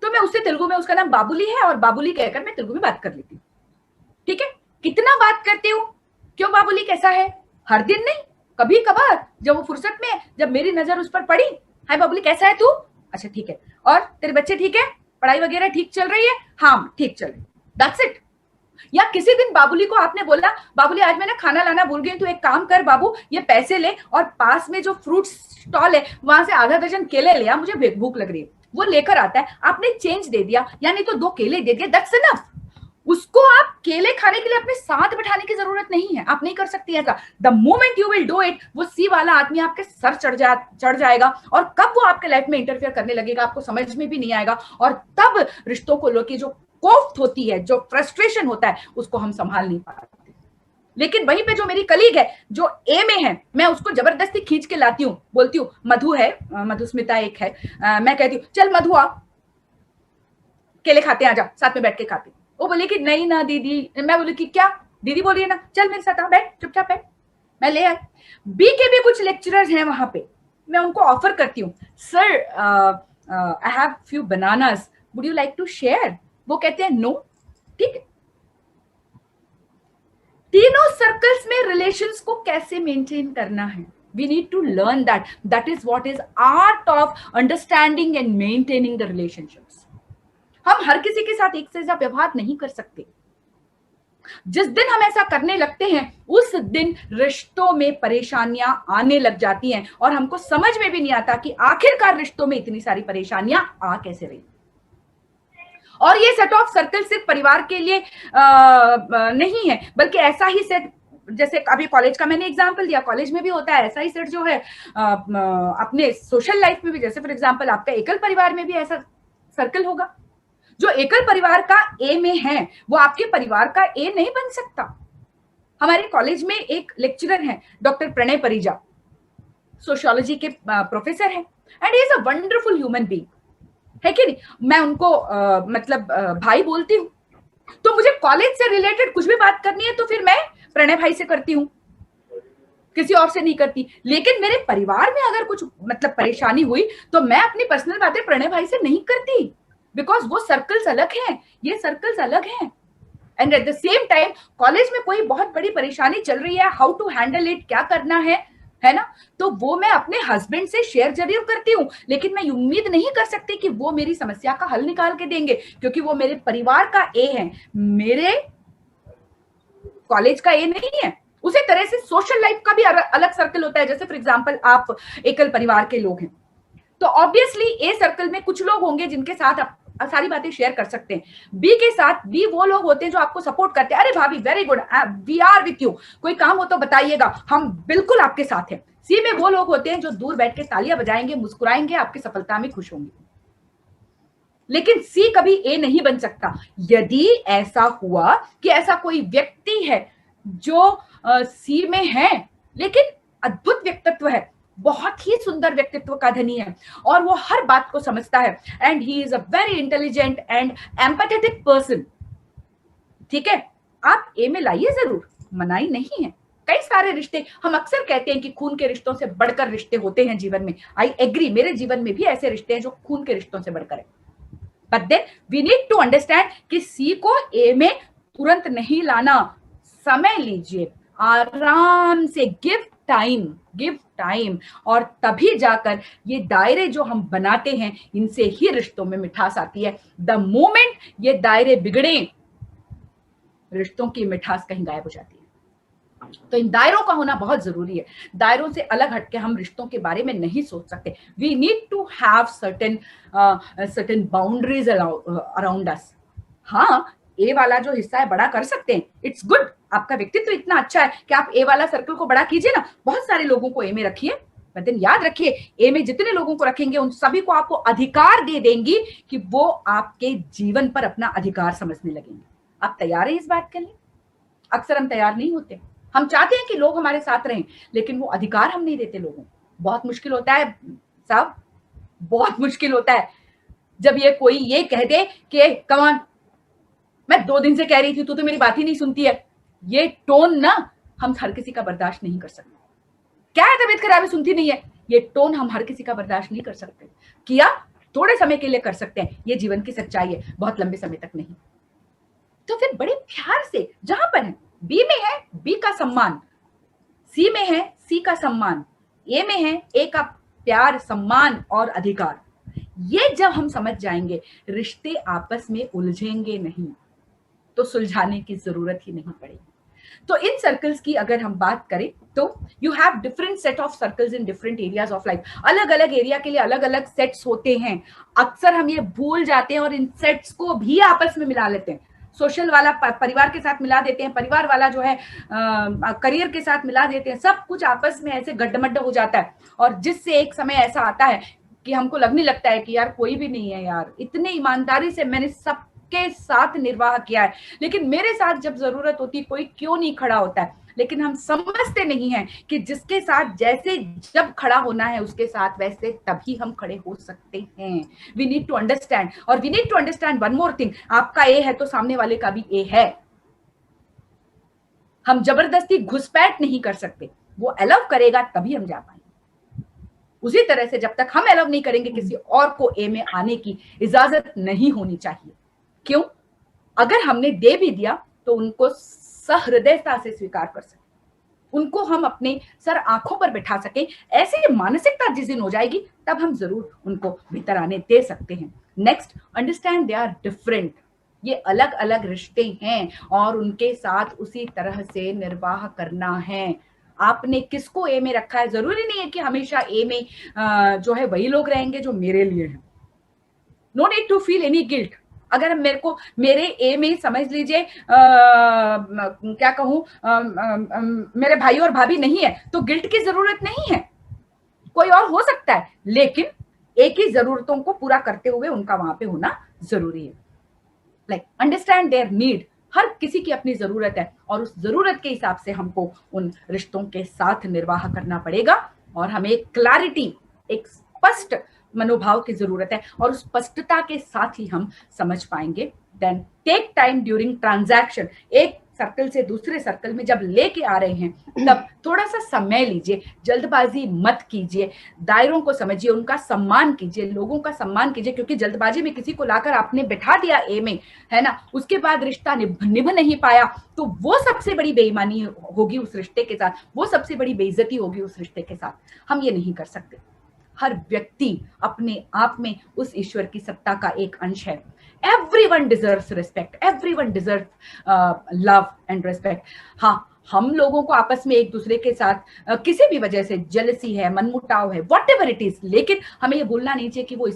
तो मैं उससे तेलुगु में, उसका नाम बाबुली है, और बाबुली कहकर मैं तेलुगु में बात कर लेती हूँ, ठीक है। कितना बात करती हूँ? क्यों बाबुली कैसा है? हर दिन नहीं, कभी कभार जब वो फुर्सत में, जब मेरी नजर उस पर पड़ी, हाय बाबुली कैसा है तू? अच्छा ठीक है। और तेरे बच्चे ठीक है? पढ़ाई वगैरह ठीक चल रही है? हाँ ठीक चल रही। That's it. या किसी दिन बाबूली को आपने बोला, बाबूली आज मैं ना खाना लाना भूल गई, तो एक काम कर बाबू, ये पैसे ले और पास में जो फ्रूट स्टॉल है वहां से आधा दर्जन केले ले आ, मुझे भूख लग रही है। वो लेकर आता है, आपने चेंज दे दिया, यानी तो 2 केले दे दिए, दैट्स इनफ। उसको आप केले खाने के लिए अपने साथ बिठाने की जरूरत नहीं है, आप नहीं कर सकती ऐसा। The moment you will do it, वो सी वाला आदमी आपके सर चढ़ जाएगा, और कब वो आपके लाइफ में इंटरफेयर करने लगेगा आपको समझ में भी नहीं आएगा, और तब रिश्तों को लेकर जो कोफ्त होती है, जो फ्रस्ट्रेशन होता है, उसको हम संभाल नहीं पाते। लेकिन वहीं पे जो मेरी कलीग है जो ए में है, मैं उसको जबरदस्ती खींच के लाती हूँ, बोलती हूँ, मधु है, मधुस्मिता एक है, मैं कहती हूँ चल मधु आ, केले खाते हैं, आजा साथ में बैठ के खाते। वो बोले कि नहीं ना दीदी, मैं बोली कि क्या, दीदी बोल रही है ना, चल मेरे साथ आ, बैठ चुपचाप बैठ। मैं ले आई। बी के भी कुछ लेक्चरर्स हैं वहां पे, मैं उनको ऑफर करती हूँ, sir I have few bananas, would you like to share? वो कहते हैं नो। ठीक है, तीनों सर्कल्स में रिलेशंस को कैसे मेंटेन करना है, we need to learn that is what is art of understanding and maintaining the relationships। हम हर किसी के साथ एक से ज्यादा व्यवहार नहीं कर सकते। जिस दिन हम ऐसा करने लगते हैं उस दिन रिश्तों में परेशानियां आने लग जाती हैं, और हमको समझ में भी नहीं आता कि आखिरकार रिश्तों में इतनी सारी परेशानियां आ कैसे रही। और ये सेट ऑफ सर्कल सिर्फ परिवार के लिए नहीं है, बल्कि ऐसा ही सेट, जैसे अभी कॉलेज का मैंने एग्जांपल दिया, कॉलेज में भी होता है ऐसा ही सेट जो है अपने सोशल लाइफ में भी। जैसे फॉर एग्जांपल आपका एकल परिवार में भी ऐसा सर्कल होगा। जो एकल परिवार का ए में है वो आपके परिवार का ए नहीं बन सकता। हमारे कॉलेज में एक लेक्चरर है डॉक्टर प्रणय परिजा, सोशियोलॉजी के प्रोफेसर हैं, and he is a wonderful human being, है कि नहीं? मैं उनको भाई बोलती हूँ। तो मुझे कॉलेज से रिलेटेड कुछ भी बात करनी है तो फिर मैं प्रणय भाई से करती हूँ, किसी और से नहीं करती। लेकिन मेरे परिवार में अगर कुछ परेशानी हुई तो मैं अपनी पर्सनल बातें प्रणय भाई से नहीं करती, बिकॉज वो सर्कल्स अलग हैं, ये सर्कल्स अलग हैं। And at the same time college में कोई बहुत बड़ी परेशानी चल रही है, हाउ टू हैंडल इट, क्या करना है ना, तो वो मैं अपने हस्बैंड से शेयर जरूर करती हूँ, लेकिन मैं उम्मीद नहीं कर सकती कि वो मेरी समस्या का हल निकाल के देंगे, क्योंकि वो मेरे परिवार का ए है, मेरे कॉलेज का ए नहीं है। उसी तरह से सोशल लाइफ का भी अलग सर्कल होता है। जैसे फॉर एग्जांपल आप एकल परिवार के लोग हैं तो ऑब्वियसली ए सर्कल में कुछ लोग होंगे जिनके साथ आप सारी बातें शेयर कर सकते हैं। बी के साथ बी वो लोग होते हैं जो आपको सपोर्ट करते हैं, अरे भाभी very good, we are with you, कोई काम हो तो बताइएगा, हम बिल्कुल आपके साथ हैं। सी में वो लोग होते हैं जो दूर बैठ के तालियां बजाएंगे, मुस्कुराएंगे, आपकी सफलता में खुश होंगे। लेकिन सी कभी ए नहीं बन सकता। यदि ऐसा हुआ कि ऐसा कोई व्यक्ति है जो सी में है लेकिन अद्भुत व्यक्तित्व है, बहुत ही सुंदर व्यक्तित्व का धनी है और वो हर बात को समझता है, and he is a very intelligent and empathetic person, ठीक है, आप ए में लाइए जरूर, मनाही नहीं है। कई सारे रिश्ते, हम अक्सर कहते हैं कि खून के रिश्तों से बढ़कर रिश्ते होते हैं जीवन में। आई एग्री, मेरे जीवन में भी ऐसे रिश्ते हैं जो खून के रिश्तों से बढ़कर है। But then we need to understand कि सी को ए में तुरंत नहीं लाना, समय लीजिए, आराम से, गिव टाइम, और तभी जाकर ये दायरे जो हम बनाते हैं इनसे ही रिश्तों में मिठास आती है। द मोमेंट ये दायरे बिगड़े, रिश्तों की मिठास कहीं गायब हो जाती है। तो इन दायरों का होना बहुत जरूरी है। दायरों से अलग हटके हम रिश्तों के बारे में नहीं सोच सकते। We need to have certain boundaries around us. हाँ, ए वाला जो हिस्सा है बड़ा कर सकते हैं, इट्स गुड, आपका व्यक्तित्व इतना अच्छा है कि आप ए वाला सर्कल को बड़ा कीजिए ना, बहुत सारे लोगों को ए में रखिए। बट देन याद रखिए, ए में जितने लोगों को रखेंगे उन सभी को आपको अधिकार दे देंगी कि वो आपके जीवन पर अपना अधिकार समझने लगेंगे। आप तैयार हैं इस बात के लिए? अक्सर हम तैयार नहीं होते। हम चाहते हैं कि लोग हमारे साथ रहें, लेकिन वो अधिकार हम नहीं देते लोगों को। बहुत मुश्किल होता है साहब, बहुत मुश्किल होता है जब ये कोई ये कह दे कि कमान, मैं 2 दिन से कह रही थी, तू तो मेरी बात ही नहीं सुनती है। ये टोन ना हम हर किसी का बर्दाश्त नहीं कर सकते। क्या है, तबीयत खराब है, सुनती नहीं है, ये टोन हम हर किसी का बर्दाश्त नहीं कर सकते। किया थोड़े समय के लिए कर सकते हैं, ये जीवन की सच्चाई है, बहुत लंबे समय तक नहीं। तो फिर बड़े प्यार से, जहां पर है, बी में है बी का सम्मान, सी में है सी का सम्मान, ए में है ए का प्यार, सम्मान और अधिकार, ये जब हम समझ जाएंगे, रिश्ते आपस में उलझेंगे नहीं। तो सुलझाने की जरूरत ही नहीं पड़ेगी। तो इन सर्कल्स की अगर हम बात करें तो you have different set of circles in different areas of life. अलग अलग एरिया के लिए अलग अलग सेट्स होते हैं। अक्सर हम ये भूल जाते हैं और इन सेट्स को भी आपस में मिला लेते हैं। सोशल वाला परिवार के साथ मिला देते हैं, परिवार वाला जो है करियर के साथ मिला देते हैं, सब कुछ आपस में ऐसे गड्ढमड्ढ हो जाता है। और जिससे एक समय ऐसा आता है कि हमको लगने लगता है कि यार कोई भी नहीं है यार, इतने ईमानदारी से मैंने सबके साथ निर्वाह किया है, लेकिन मेरे साथ जब जरूरत होती कोई क्यों नहीं खड़ा होता है। लेकिन हम समझते नहीं हैं कि जिसके साथ जैसे जब खड़ा होना है उसके साथ वैसे तभी हम खड़े हो सकते हैं। वी नीड टू अंडरस्टैंड, और we need to understand one more thing, आपका ए है तो सामने वाले का भी ए है। हम जबरदस्ती घुसपैठ नहीं कर सकते, वो अलाउ करेगा तभी हम जा पाएंगे। उसी तरह से जब तक हम अलाउ नहीं करेंगे किसी और को ए में आने की इजाजत नहीं होनी चाहिए। क्यों? अगर हमने दे भी दिया तो उनको सहृदयता से स्वीकार कर सके, उनको हम अपने सर आंखों पर बिठा सके। ऐसी मानसिकता जिस दिन हो जाएगी तब हम जरूर उनको भीतर आने दे सकते हैं। Next, understand they are different. ये अलग अलग रिश्ते हैं और उनके साथ उसी तरह से निर्वाह करना है। आपने किसको ए में रखा है, जरूरी नहीं है कि हमेशा ए में जो है वही लोग रहेंगे जो मेरे लिए हैं। No need to feel any guilt. अगर मेरे को मेरे ए में समझ लीजिए क्या कहूं, मेरे भाई और भाभी नहीं है तो गिल्ट की जरूरत नहीं है, कोई और हो सकता है, लेकिन एक ही जरूरतों को पूरा करते हुए उनका वहां पे होना जरूरी है। Like understand their need. हर किसी की अपनी जरूरत है और उस जरूरत के हिसाब से हमको उन रिश्तों के साथ निर्वाह करना पड़ेगा। और हमें एक क्लैरिटी, एक स्पष्ट मनोभाव की जरूरत है और उस स्पष्टता के साथ ही हम समझ पाएंगे। Then take time during transaction. एक सर्कल से दूसरे सर्कल में जब लेके आ रहे हैं तब थोड़ा सा समय लीजिए, जल्दबाजी मत कीजिए, दायरों को समझिए, उनका सम्मान कीजिए, लोगों का सम्मान कीजिए। क्योंकि जल्दबाजी में किसी को लाकर आपने बैठा दिया ए में, है ना, उसके बाद रिश्ता निभ नहीं पाया तो वो सबसे बड़ी बेईमानी होगी उस रिश्ते के साथ, वो सबसे बड़ी बेइज्जती होगी उस रिश्ते के साथ। हम ये नहीं कर सकते। हर व्यक्ति अपने आप में उस ईश्वर की सत्ता का एक अंश है। Everyone deserves respect, everyone deserves love and respect. हाँ, हम लोगों को आपस में एक दूसरे के साथ किसी भी वजह से जेलसी है, मनमुटाव है, whatever it is, लेकिन हमें ये भूलना नहीं चाहिए कि वो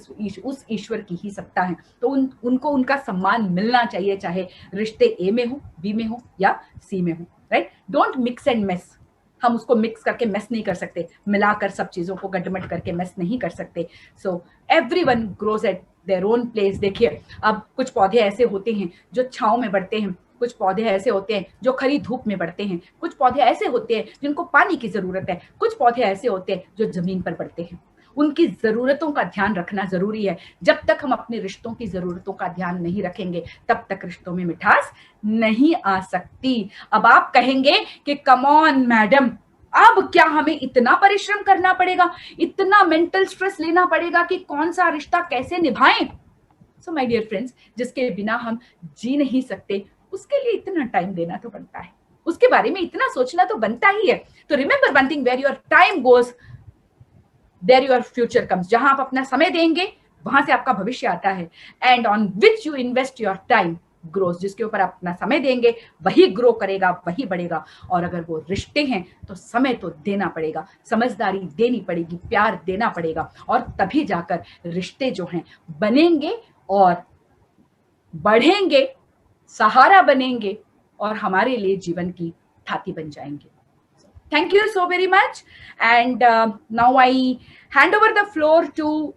उस ईश्वर की ही सत्ता है। तो उनको उनका सम्मान मिलना चाहिए, चाहे रिश्ते ए में हो, बी में हो या सी में हो, right? Don't mix and mess. हम उसको मिक्स करके मेस नहीं कर सकते, मिलाकर सब चीजों को गटमट करके मेस नहीं कर सकते। So everyone grows eight their own place. देखिए, अब कुछ पौधे ऐसे होते हैं जो छांव में बढ़ते हैं, कुछ पौधे ऐसे होते हैं जो खरी धूप में बढ़ते हैं, कुछ पौधे ऐसे होते हैं जिनको पानी की जरूरत है, कुछ पौधे ऐसे होते हैं जो जमीन पर बढ़ते हैं। उनकी जरूरतों का ध्यान रखना जरूरी है। जब तक हम अपने रिश्तों की जरूरतों का ध्यान नहीं रखेंगे तब तक रिश्तों में मिठास नहीं आ सकती। अब आप कहेंगे कि कम ऑन मैडम, अब क्या हमें इतना परिश्रम करना पड़ेगा, इतना मेंटल स्ट्रेस लेना पड़ेगा कि कौन सा रिश्ता कैसे निभाएं? सो माय डियर फ्रेंड्स, जिसके बिना हम जी नहीं सकते उसके लिए इतना टाइम देना तो बनता है, उसके बारे में इतना सोचना तो बनता ही है। तो remember one thing, where your time goes there your future comes. जहां आप अपना समय देंगे वहां से आपका भविष्य आता है। And on which you invest your time growth. जिसके ऊपर आप अपना समय देंगे वही ग्रो करेगा, वही बढ़ेगा। और अगर वो रिश्ते हैं तो समय तो देना पड़ेगा, समझदारी देनी पड़ेगी, प्यार देना पड़ेगा, और तभी जाकर रिश्ते जो हैं बनेंगे और बढ़ेंगे, सहारा बनेंगे और हमारे लिए जीवन की ठाती बन जाएंगे। Thank you so very much. And now I hand over the floor to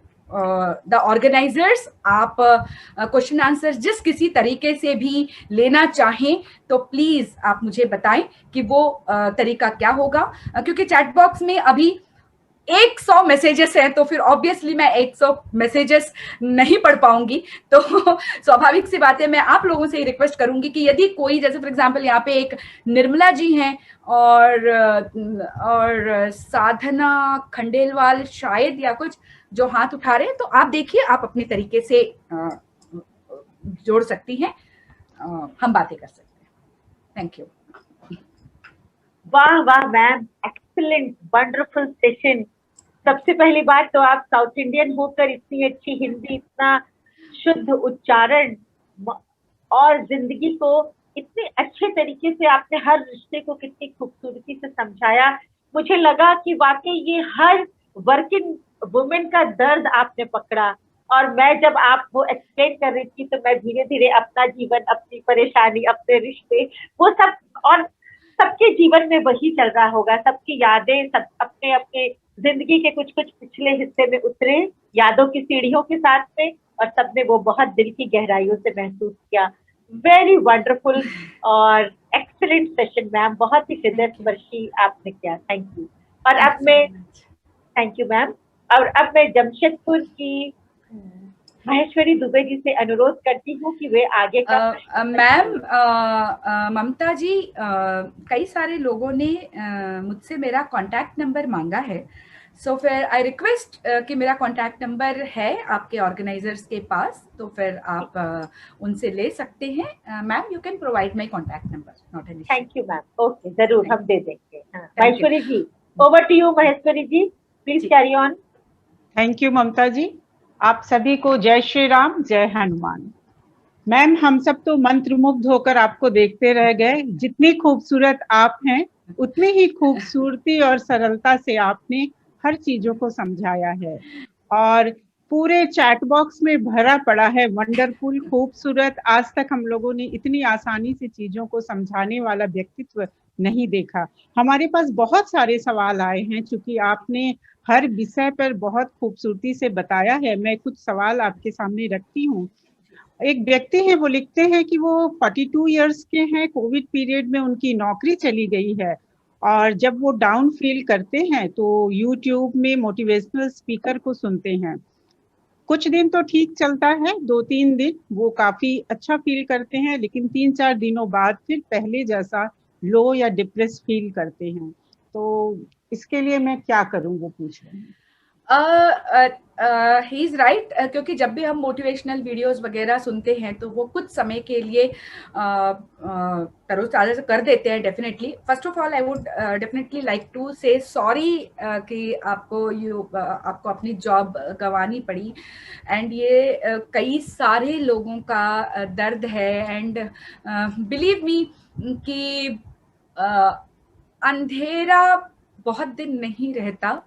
the organizers. आप क्वेश्चन आंसर जिस किसी तरीके से भी लेना चाहें तो प्लीज आप मुझे बताएं कि वो तरीका क्या होगा। क्योंकि चैट बॉक्स में अभी 100 मैसेजेस हैं तो फिर ऑब्वियसली मैं 100 मैसेजेस नहीं पढ़ पाऊंगी। तो स्वाभाविक सी बात है, मैं आप लोगों से रिक्वेस्ट करूंगी कि यदि कोई, जैसे फॉर एग्जांपल यहाँ पे एक निर्मला जी हैं और साधना खंडेलवाल शायद या कुछ जो हाथ उठा रहे हैं, तो आप देखिए, आप अपने तरीके से जोड़ सकती हैं, हम बातें कर सकते हैं। Thank you. वाह वाह मैम, एक्सीलेंट, वंडरफुल सेशन। सबसे पहली बात तो आप साउथ इंडियन होकर इतनी अच्छी हिंदी, इतना शुद्ध उच्चारण और जिंदगी को इतने अच्छे तरीके से आपने हर रिश्ते को कितनी खूबसूरती से समझाया। मुझे लगा कि वाकई ये हर वर्किंग वुमेन का दर्द आपने पकड़ा। और मैं जब आप वो एक्सप्लेन कर रही थी तो मैं धीरे धीरे अपना जीवन, अपनी परेशानी, अपने रिश्ते, वो सब, और सबके जीवन में वही चल रहा होगा, सबकी यादें, सब अपने अपने जिंदगी के कुछ कुछ पिछले हिस्से में उतरे यादों की सीढ़ियों के साथ में, और सबने वो बहुत दिल की गहराइयों से महसूस किया। वेरी वंडरफुल और एक्सीलेंट सेशन मैम, बहुत ही हृदय स्पर्शी आपने किया, थैंक यू। और अब मैं, थैंक यू मैम, और अब मैं जमशेदपुर की महेश्वरी दुबे जी से अनुरोध करती हूँ कि वे आगे का मैम, ममता जी, कई सारे लोगों ने मुझसे मेरा कांटेक्ट नंबर मांगा है, सो फिर आई रिक्वेस्ट कि मेरा कांटेक्ट नंबर है आपके ऑर्गेनाइजर्स के पास, तो फिर आप उनसे ले सकते हैं। Ma'am, you can provide my contact number, not an issue. Thank you ma'am, okay, जरूर हम दे देंगे। Maheshwari ji, over to you Maheshwari ji, please carry on. Thank you Mamta ji. आप सभी को जय श्री राम, जय हनुमान। मैम, हम सब तो मंत्रमुग्ध होकर आपको देखते रह गए। जितनी खूबसूरत आप हैं, उतनी ही खूबसूरती और सरलता से आपने हर चीजों को समझाया है, और पूरे चैट बॉक्स में भरा पड़ा है वंडरफुल, खूबसूरत। आज तक हम लोगों ने इतनी आसानी से चीजों को समझाने वाला व्यक्तित्व नहीं देखा। हमारे पास बहुत सारे सवाल आए हैं, चूंकि आपने हर विषय पर बहुत खूबसूरती से बताया है। मैं कुछ सवाल आपके सामने रखती हूँ। एक व्यक्ति है, वो लिखते हैं कि वो 42 इयर्स के हैं, कोविड पीरियड में उनकी नौकरी चली गई है, और जब वो डाउन फील करते हैं तो यूट्यूब में मोटिवेशनल स्पीकर को सुनते हैं। कुछ दिन तो ठीक चलता है, 2-3 दिन वो काफी अच्छा फील करते हैं, लेकिन 3-4 दिनों बाद फिर पहले जैसा लो या डिप्रेस फील करते हैं। तो इसके लिए मैं क्या करूं, वो पूछ रहे हैं। ही इज राइट, क्योंकि जब भी हम मोटिवेशनल वीडियोस वगैरह सुनते हैं तो वो कुछ समय के लिए तरोताजा कर देते हैं। Definitely, first of all I would definitely like to say sorry कि आपको अपनी जॉब गंवानी पड़ी, एंड ये कई सारे लोगों का दर्द है। एंड बिलीव मी कि अंधेरा बहुत दिन नहीं रहता,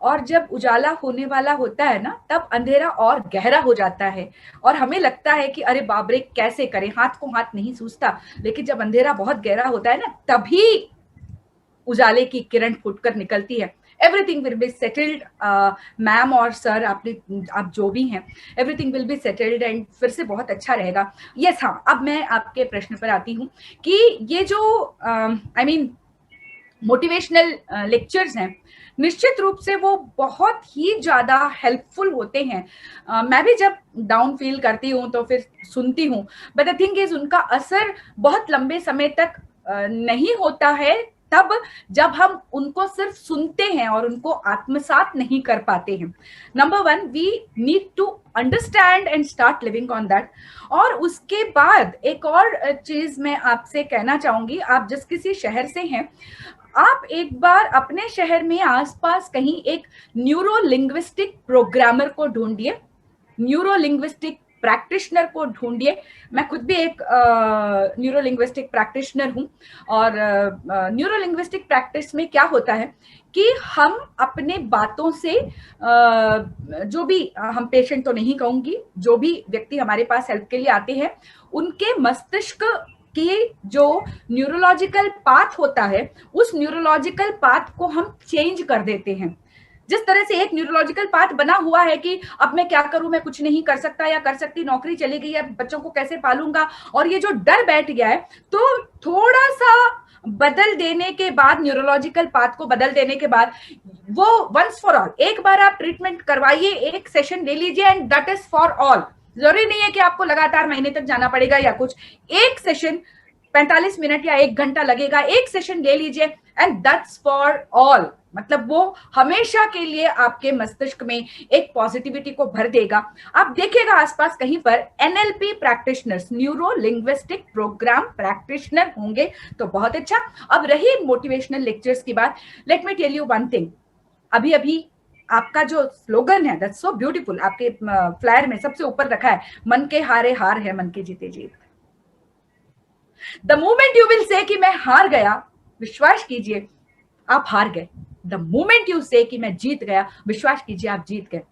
और जब उजाला होने वाला होता है ना, तब अंधेरा और गहरा हो जाता है, और हमें लगता है कि अरे बाप रे कैसे करें, हाथ को हाथ नहीं सूझता। लेकिन जब अंधेरा बहुत गहरा होता है ना, तभी उजाले की किरण फूटकर निकलती है। Everything will be settled, ma'am और सर, आप जो भी हैं, everything will be settled, and फिर से बहुत अच्छा रहेगा। यस, हाँ, अब मैं आपके प्रश्न पर आती हूँ कि ये जो आई मीन मोटिवेशनल लेक्चर्स हैं, निश्चित रूप से वो बहुत ही ज्यादा हेल्पफुल होते हैं। मैं भी जब डाउन फील करती हूँ तो फिर सुनती हूँ, बट द थिंग इज उनका असर बहुत लंबे समय तक नहीं होता है, तब जब हम उनको सिर्फ सुनते हैं और उनको आत्मसात नहीं कर पाते हैं। Number 1, we need to understand and start living on that. और उसके बाद एक और चीज मैं आपसे कहना चाहूंगी, आप जिस किसी शहर से हैं, आप एक बार अपने शहर में आसपास कहीं एक न्यूरो लिंग्विस्टिक प्रोग्रामर को ढूंढिए, न्यूरो लिंग्विस्टिक प्रैक्टिशनर को ढूंढिए। मैं खुद भी एक न्यूरो लिंग्विस्टिक प्रैक्टिशनर हूं, और न्यूरो लिंग्विस्टिक प्रैक्टिस में क्या होता है कि हम अपने बातों से जो भी, हम पेशेंट तो नहीं कहूंगी, जो भी व्यक्ति हमारे पास हेल्प के लिए आते हैं, उनके मस्तिष्क कि जो न्यूरोलॉजिकल पाथ होता है, उस न्यूरोलॉजिकल पाथ को हम चेंज कर देते हैं। जिस तरह से एक न्यूरोलॉजिकल पाथ बना हुआ है कि अब मैं क्या करूं, मैं कुछ नहीं कर सकता या कर सकती, नौकरी चली गई है, बच्चों को कैसे पालूंगा, और ये जो डर बैठ गया है, तो थोड़ा सा बदल देने के बाद, न्यूरोलॉजिकल पाथ को बदल देने के बाद, वो वंस फॉर ऑल, एक बार आप ट्रीटमेंट करवाइए, एक सेशन ले लीजिए, and that is for all. जरूरी नहीं है कि आपको लगातार महीने तक जाना पड़ेगा या कुछ, एक सेशन 45 मिनट या 1 घंटा लगेगा, एक सेशन ले लीजिए, एंड दैट्स फॉर ऑल। मतलब वो हमेशा के लिए आपके मस्तिष्क में एक पॉजिटिविटी को भर देगा। आप देखिएगा आसपास कहीं पर NLP practitioners, neuro linguistic program practitioner होंगे तो बहुत अच्छा। अब रही मोटिवेशनल लेक्चर्स की बात, let me tell you one thing. अभी आपका जो स्लोगन है, दैट्स सो ब्यूटीफुल, आपके फ्लायर में सबसे ऊपर रखा है, मन के हारे हार है, मन के जीते जीत। The moment you will say कि मैं हार गया, विश्वास कीजिए आप हार गए। द मोमेंट यू से कि मैं जीत गया, विश्वास कीजिए आप जीत गए।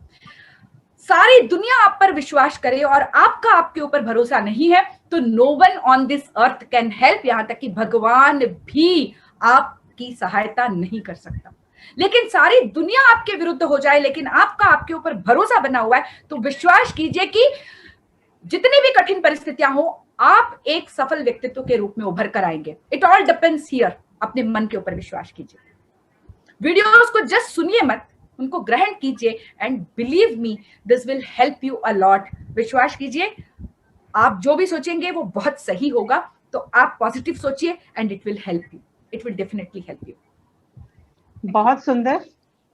सारी दुनिया आप पर विश्वास करे और आपका आपके ऊपर भरोसा नहीं है तो no one on this earth can help, यहां तक कि भगवान भी आपकी सहायता नहीं कर सकता। लेकिन सारी दुनिया आपके विरुद्ध हो जाए लेकिन आपका आपके ऊपर भरोसा बना हुआ है तो विश्वास कीजिए कि जितनी भी कठिन परिस्थितियां हो आप एक सफल व्यक्तित्व के रूप में उभर कर आएंगे। It all depends here. अपने मन के ऊपर विश्वास कीजिए, वीडियोस को जस्ट सुनिए मत, उनको ग्रहण कीजिए and believe me this will help you a lot. विश्वास कीजिए आप जो भी सोचेंगे वो बहुत सही होगा, तो आप पॉजिटिव सोचिए and it will help you, it will definitely help you. बहुत सुंदर।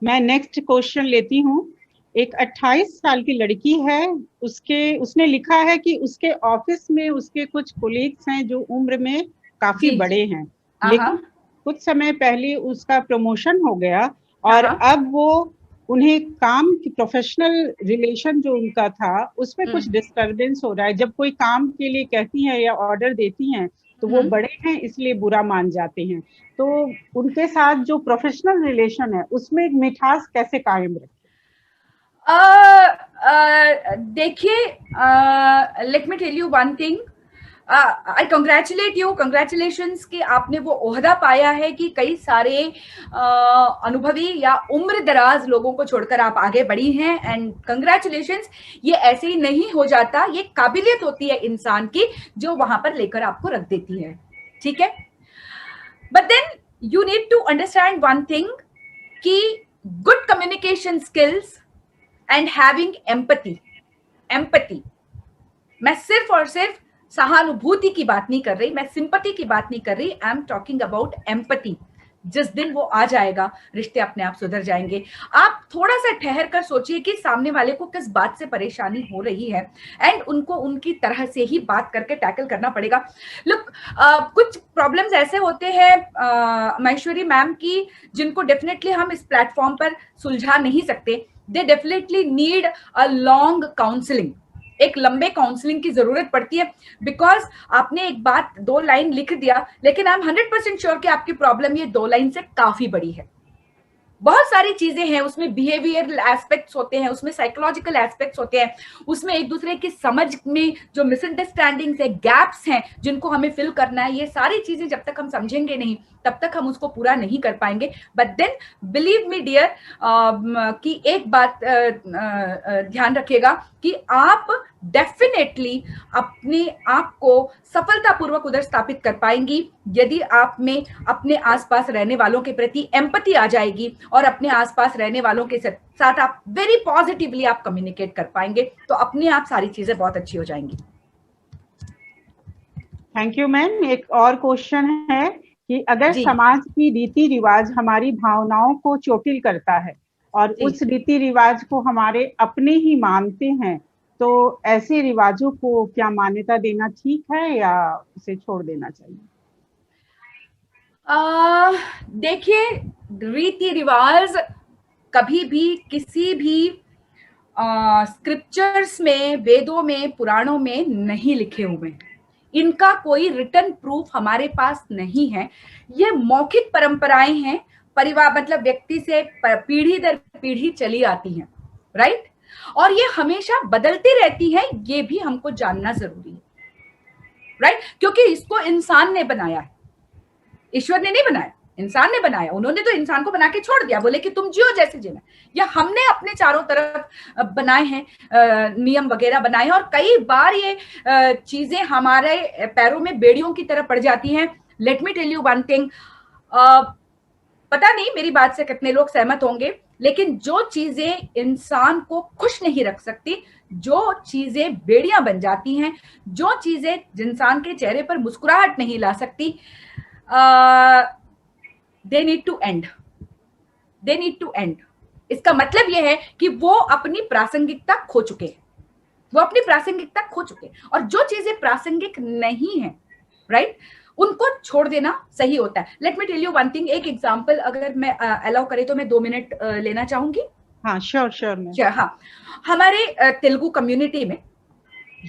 मैं नेक्स्ट क्वेश्चन लेती हूँ। एक 28 साल की लड़की है, उसने लिखा है कि उसके ऑफिस में उसके कुछ कोलीग्स हैं जो उम्र में काफी बड़े हैं, लेकिन कुछ समय पहले उसका प्रमोशन हो गया और अब वो उन्हें काम की प्रोफेशनल रिलेशन जो उनका था उसमें कुछ डिस्टरबेंस हो रहा है। जब कोई काम के लिए कहती हैं या ऑर्डर देती हैं तो वो बड़े हैं इसलिए बुरा मान जाते हैं, तो उनके साथ जो प्रोफेशनल रिलेशन है उसमें एक मिठास कैसे कायम रखे? देखिए, let me tell you one thing, I congratulate you, congratulations कि आपने वो ओहदा पाया है कि कई सारे अनुभवी या उम्र दराज लोगों को छोड़कर आप आगे बढ़ी हैं एंड कंग्रेचुलेशंस। ये ऐसे ही नहीं हो जाता, ये काबिलियत होती है इंसान की जो वहां पर लेकर आपको रख देती है, ठीक है। But then you need to understand one thing कि good communication skills and having empathy, मैं सिर्फ और सिर्फ सहानुभूति की बात नहीं कर रही, मैं सिंपैथी की बात नहीं कर रही, I am talking about empathy. जिस दिन वो आ जाएगा रिश्ते अपने आप सुधर जाएंगे। आप थोड़ा सा ठहर कर सोचिए कि सामने वाले को किस बात से परेशानी हो रही है एंड उनको उनकी तरह से ही बात करके टैकल करना पड़ेगा। लुक, कुछ प्रॉब्लम्स ऐसे होते हैं महेश्वरी मैम की जिनको डेफिनेटली हम इस प्लेटफॉर्म पर सुलझा नहीं सकते। They definitely need a long counselling, एक लंबे काउंसलिंग की जरूरत पड़ती है। बिकॉज आपने एक बात 2 लाइन लिख दिया लेकिन आई एम 100% श्योर कि आपकी प्रॉब्लम ये 2 लाइन से काफी बड़ी है। बहुत सारी चीजें हैं उसमें, बिहेवियरल एस्पेक्ट्स होते हैं, उसमें साइकोलॉजिकल एस्पेक्ट्स होते हैं, उसमें एक दूसरे की समझ में जो मिसअंडरस्टैंडिंग्स है, गैप्स हैं जिनको हमें फिल करना है, ये सारी चीजें जब तक हम समझेंगे नहीं तब तक हम उसको पूरा नहीं कर पाएंगे। But then believe me dear कि एक बात ध्यान रखिएगा कि आप डेफिनेटली अपने आप को सफलतापूर्वक उधर स्थापित कर पाएंगी यदि आप में अपने आसपास रहने वालों के प्रति एम्पैथी आ जाएगी और अपने आसपास रहने वालों के साथ आप वेरी पॉजिटिवली आप कम्युनिकेट कर पाएंगे, तो अपने आप सारी चीजें बहुत अच्छी हो जाएंगी। Thank you ma'am. एक और क्वेश्चन है कि अगर समाज की रीति रिवाज हमारी भावनाओं को चोटिल करता है और उस रीति रिवाज को हमारे अपने ही मानते हैं तो ऐसे रिवाजों को क्या मान्यता देना ठीक है या उसे छोड़ देना चाहिए? देखिए, रीति रिवाज कभी भी किसी भी स्क्रिप्चर्स में, वेदों में, पुराणों में नहीं लिखे हुए हैं। इनका कोई रिटन प्रूफ हमारे पास नहीं है। ये मौखिक परंपराएं हैं, परिवार मतलब व्यक्ति से पीढ़ी दर पीढ़ी चली आती हैं, राइट? और ये हमेशा बदलती रहती है, ये भी हमको जानना जरूरी है, राइट? क्योंकि इसको इंसान ने बनाया है, ईश्वर ने नहीं बनाया, इंसान ने बनाया। उन्होंने तो इंसान को बना के छोड़ दिया, बोले कि तुम जियो जैसे जीना, या हमने अपने चारों तरफ बनाए हैं नियम वगैरह बनाए हैं। और कई बार ये चीजें हमारे पैरों में बेड़ियों की तरह पड़ जाती हैं। Let me tell you one thing, पता नहीं मेरी बात से कितने लोग सहमत होंगे, लेकिन जो चीजें इंसान को खुश नहीं रख सकती, जो चीजें बेड़ियां बन जाती हैं, जो चीजें इंसान के चेहरे पर मुस्कुराहट नहीं ला सकती, they need to end. They need to end. इसका मतलब यह है कि वो अपनी प्रासंगिकता खो चुके हैं, वो अपनी प्रासंगिकता खो चुके हैं। और जो चीजें प्रासंगिक नहीं है, राइट, उनको छोड़ देना सही होता है। Let me tell you one thing, एक एग्जांपल अगर मैं अलाउ करे तो मैं 2 मिनट लेना चाहूंगी। हाँ, श्योर। हाँ, हमारे तेलुगु कम्युनिटी में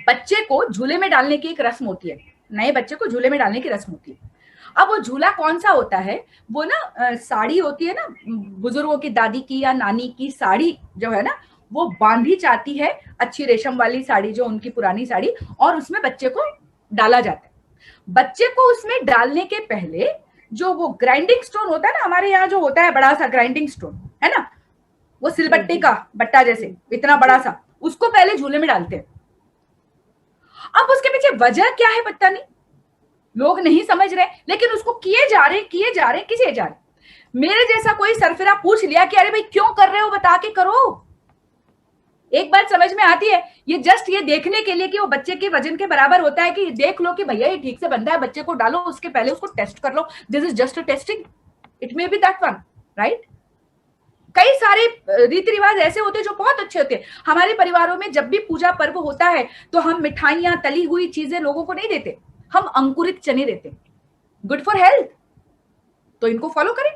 बच्चे को झूले में डालने की एक रस्म होती है। नए बच्चे को झूले में डालने की रस्म होती है। अब वो झूला कौन सा होता है, वो ना साड़ी होती है ना, बुजुर्गों की, दादी की या नानी की साड़ी जो है ना, वो बांधी जाती है, अच्छी रेशम वाली साड़ी जो उनकी पुरानी साड़ी, और उसमें बच्चे को डाला जाता है। बच्चे को उसमें डालने के पहले जो वो ग्राइंडिंग स्टोन होता है ना, हमारे यहाँ जो होता है बड़ा सा ग्राइंडिंग स्टोन है ना, वो सिलबट्टे का बट्टा जैसे इतना बड़ा सा, उसको पहले झूले में डालते हैं। अब उसके पीछे वजह क्या है पता नहीं, लोग नहीं समझ रहे, लेकिन उसको किए जा रहे। मेरे जैसा कोई सरफिरा पूछ लिया कि अरे भाई क्यों कर रहे हो, बता के करो। एक बात समझ में आती है, ये जस्ट ये देखने के लिए कि वो बच्चे के वजन के बराबर होता है, कि देख लो कि भैया ये ठीक से बनता है, बच्चे को डालो, उसके पहले उसको टेस्ट कर लो। This is just a testing, it may be that one, right. कई सारे रीति रिवाज ऐसे होते हैं जो बहुत अच्छे होते हैं। हमारे परिवारों में जब भी पूजा पर्व होता है तो हम मिठाइयां, तली हुई चीजें लोगों को नहीं देते, हम अंकुरित चने देते, गुड फॉर हेल्थ। तो इनको फॉलो करें,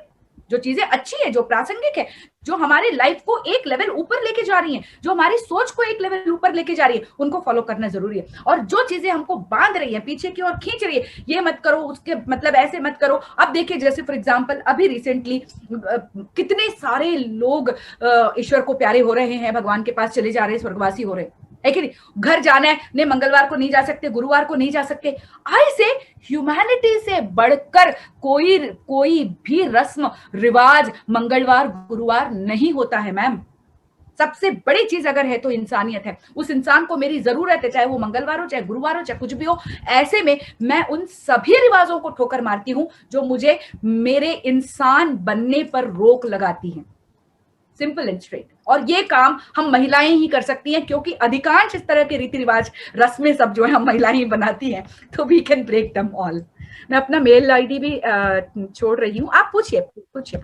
जो चीजें अच्छी है, जो प्रासंगिक है, जो हमारे लाइफ को एक लेवल ऊपर लेके जा रही हैं, जो हमारी सोच को एक लेवल ऊपर लेके जा रही है, उनको फॉलो करना जरूरी है। और जो चीजें हमको बांध रही है, पीछे की ओर खींच रही है, ये मत करो, उसके मतलब ऐसे मत करो। अब देखिए जैसे फॉर एग्जांपल अभी रिसेंटली कितने सारे लोग ईश्वर को प्यारे हो रहे हैं, भगवान के पास चले जा रहे हैं, स्वर्गवासी हो रहे हैं, है कि नहीं। घर जाना है ने, मंगलवार को नहीं जा सकते, गुरुवार को नहीं जा सकते। ऐसे ह्यूमैनिटी से बढ़कर कोई भी रस्म रिवाज मंगलवार गुरुवार नहीं होता है मैम। सबसे बड़ी चीज अगर है तो इंसानियत है। उस इंसान को मेरी जरूरत है, चाहे वो मंगलवार हो, चाहे गुरुवार हो, चाहे कुछ भी हो। ऐसे में मैं उन सभी रिवाजों को ठोकर मारती हूं जो मुझे मेरे इंसान बनने पर रोक लगाती हैं। Simple and straight. और ये काम हम महिलाएं ही कर सकती हैं, क्योंकि अधिकांश इस तरह के रीति रिवाज, रस्में सब जो है हम महिलाएं ही बनाती हैं। तो we can break them all. मैं अपना मेल आईडी भी छोड़ रही हूँ, आप पूछिए।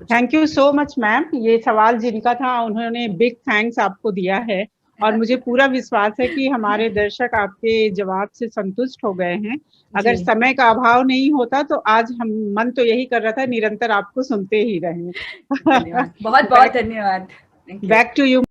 Thank you so much ma'am. ये सवाल जिनका था उन्होंने बिग थैंक्स आपको दिया है, और मुझे पूरा विश्वास है कि हमारे दर्शक आपके जवाब से संतुष्ट हो गए हैं। अगर समय का अभाव नहीं होता तो आज हम मन तो यही कर रहा था निरंतर आपको सुनते ही रहे। बहुत बहुत धन्यवाद। Back to you.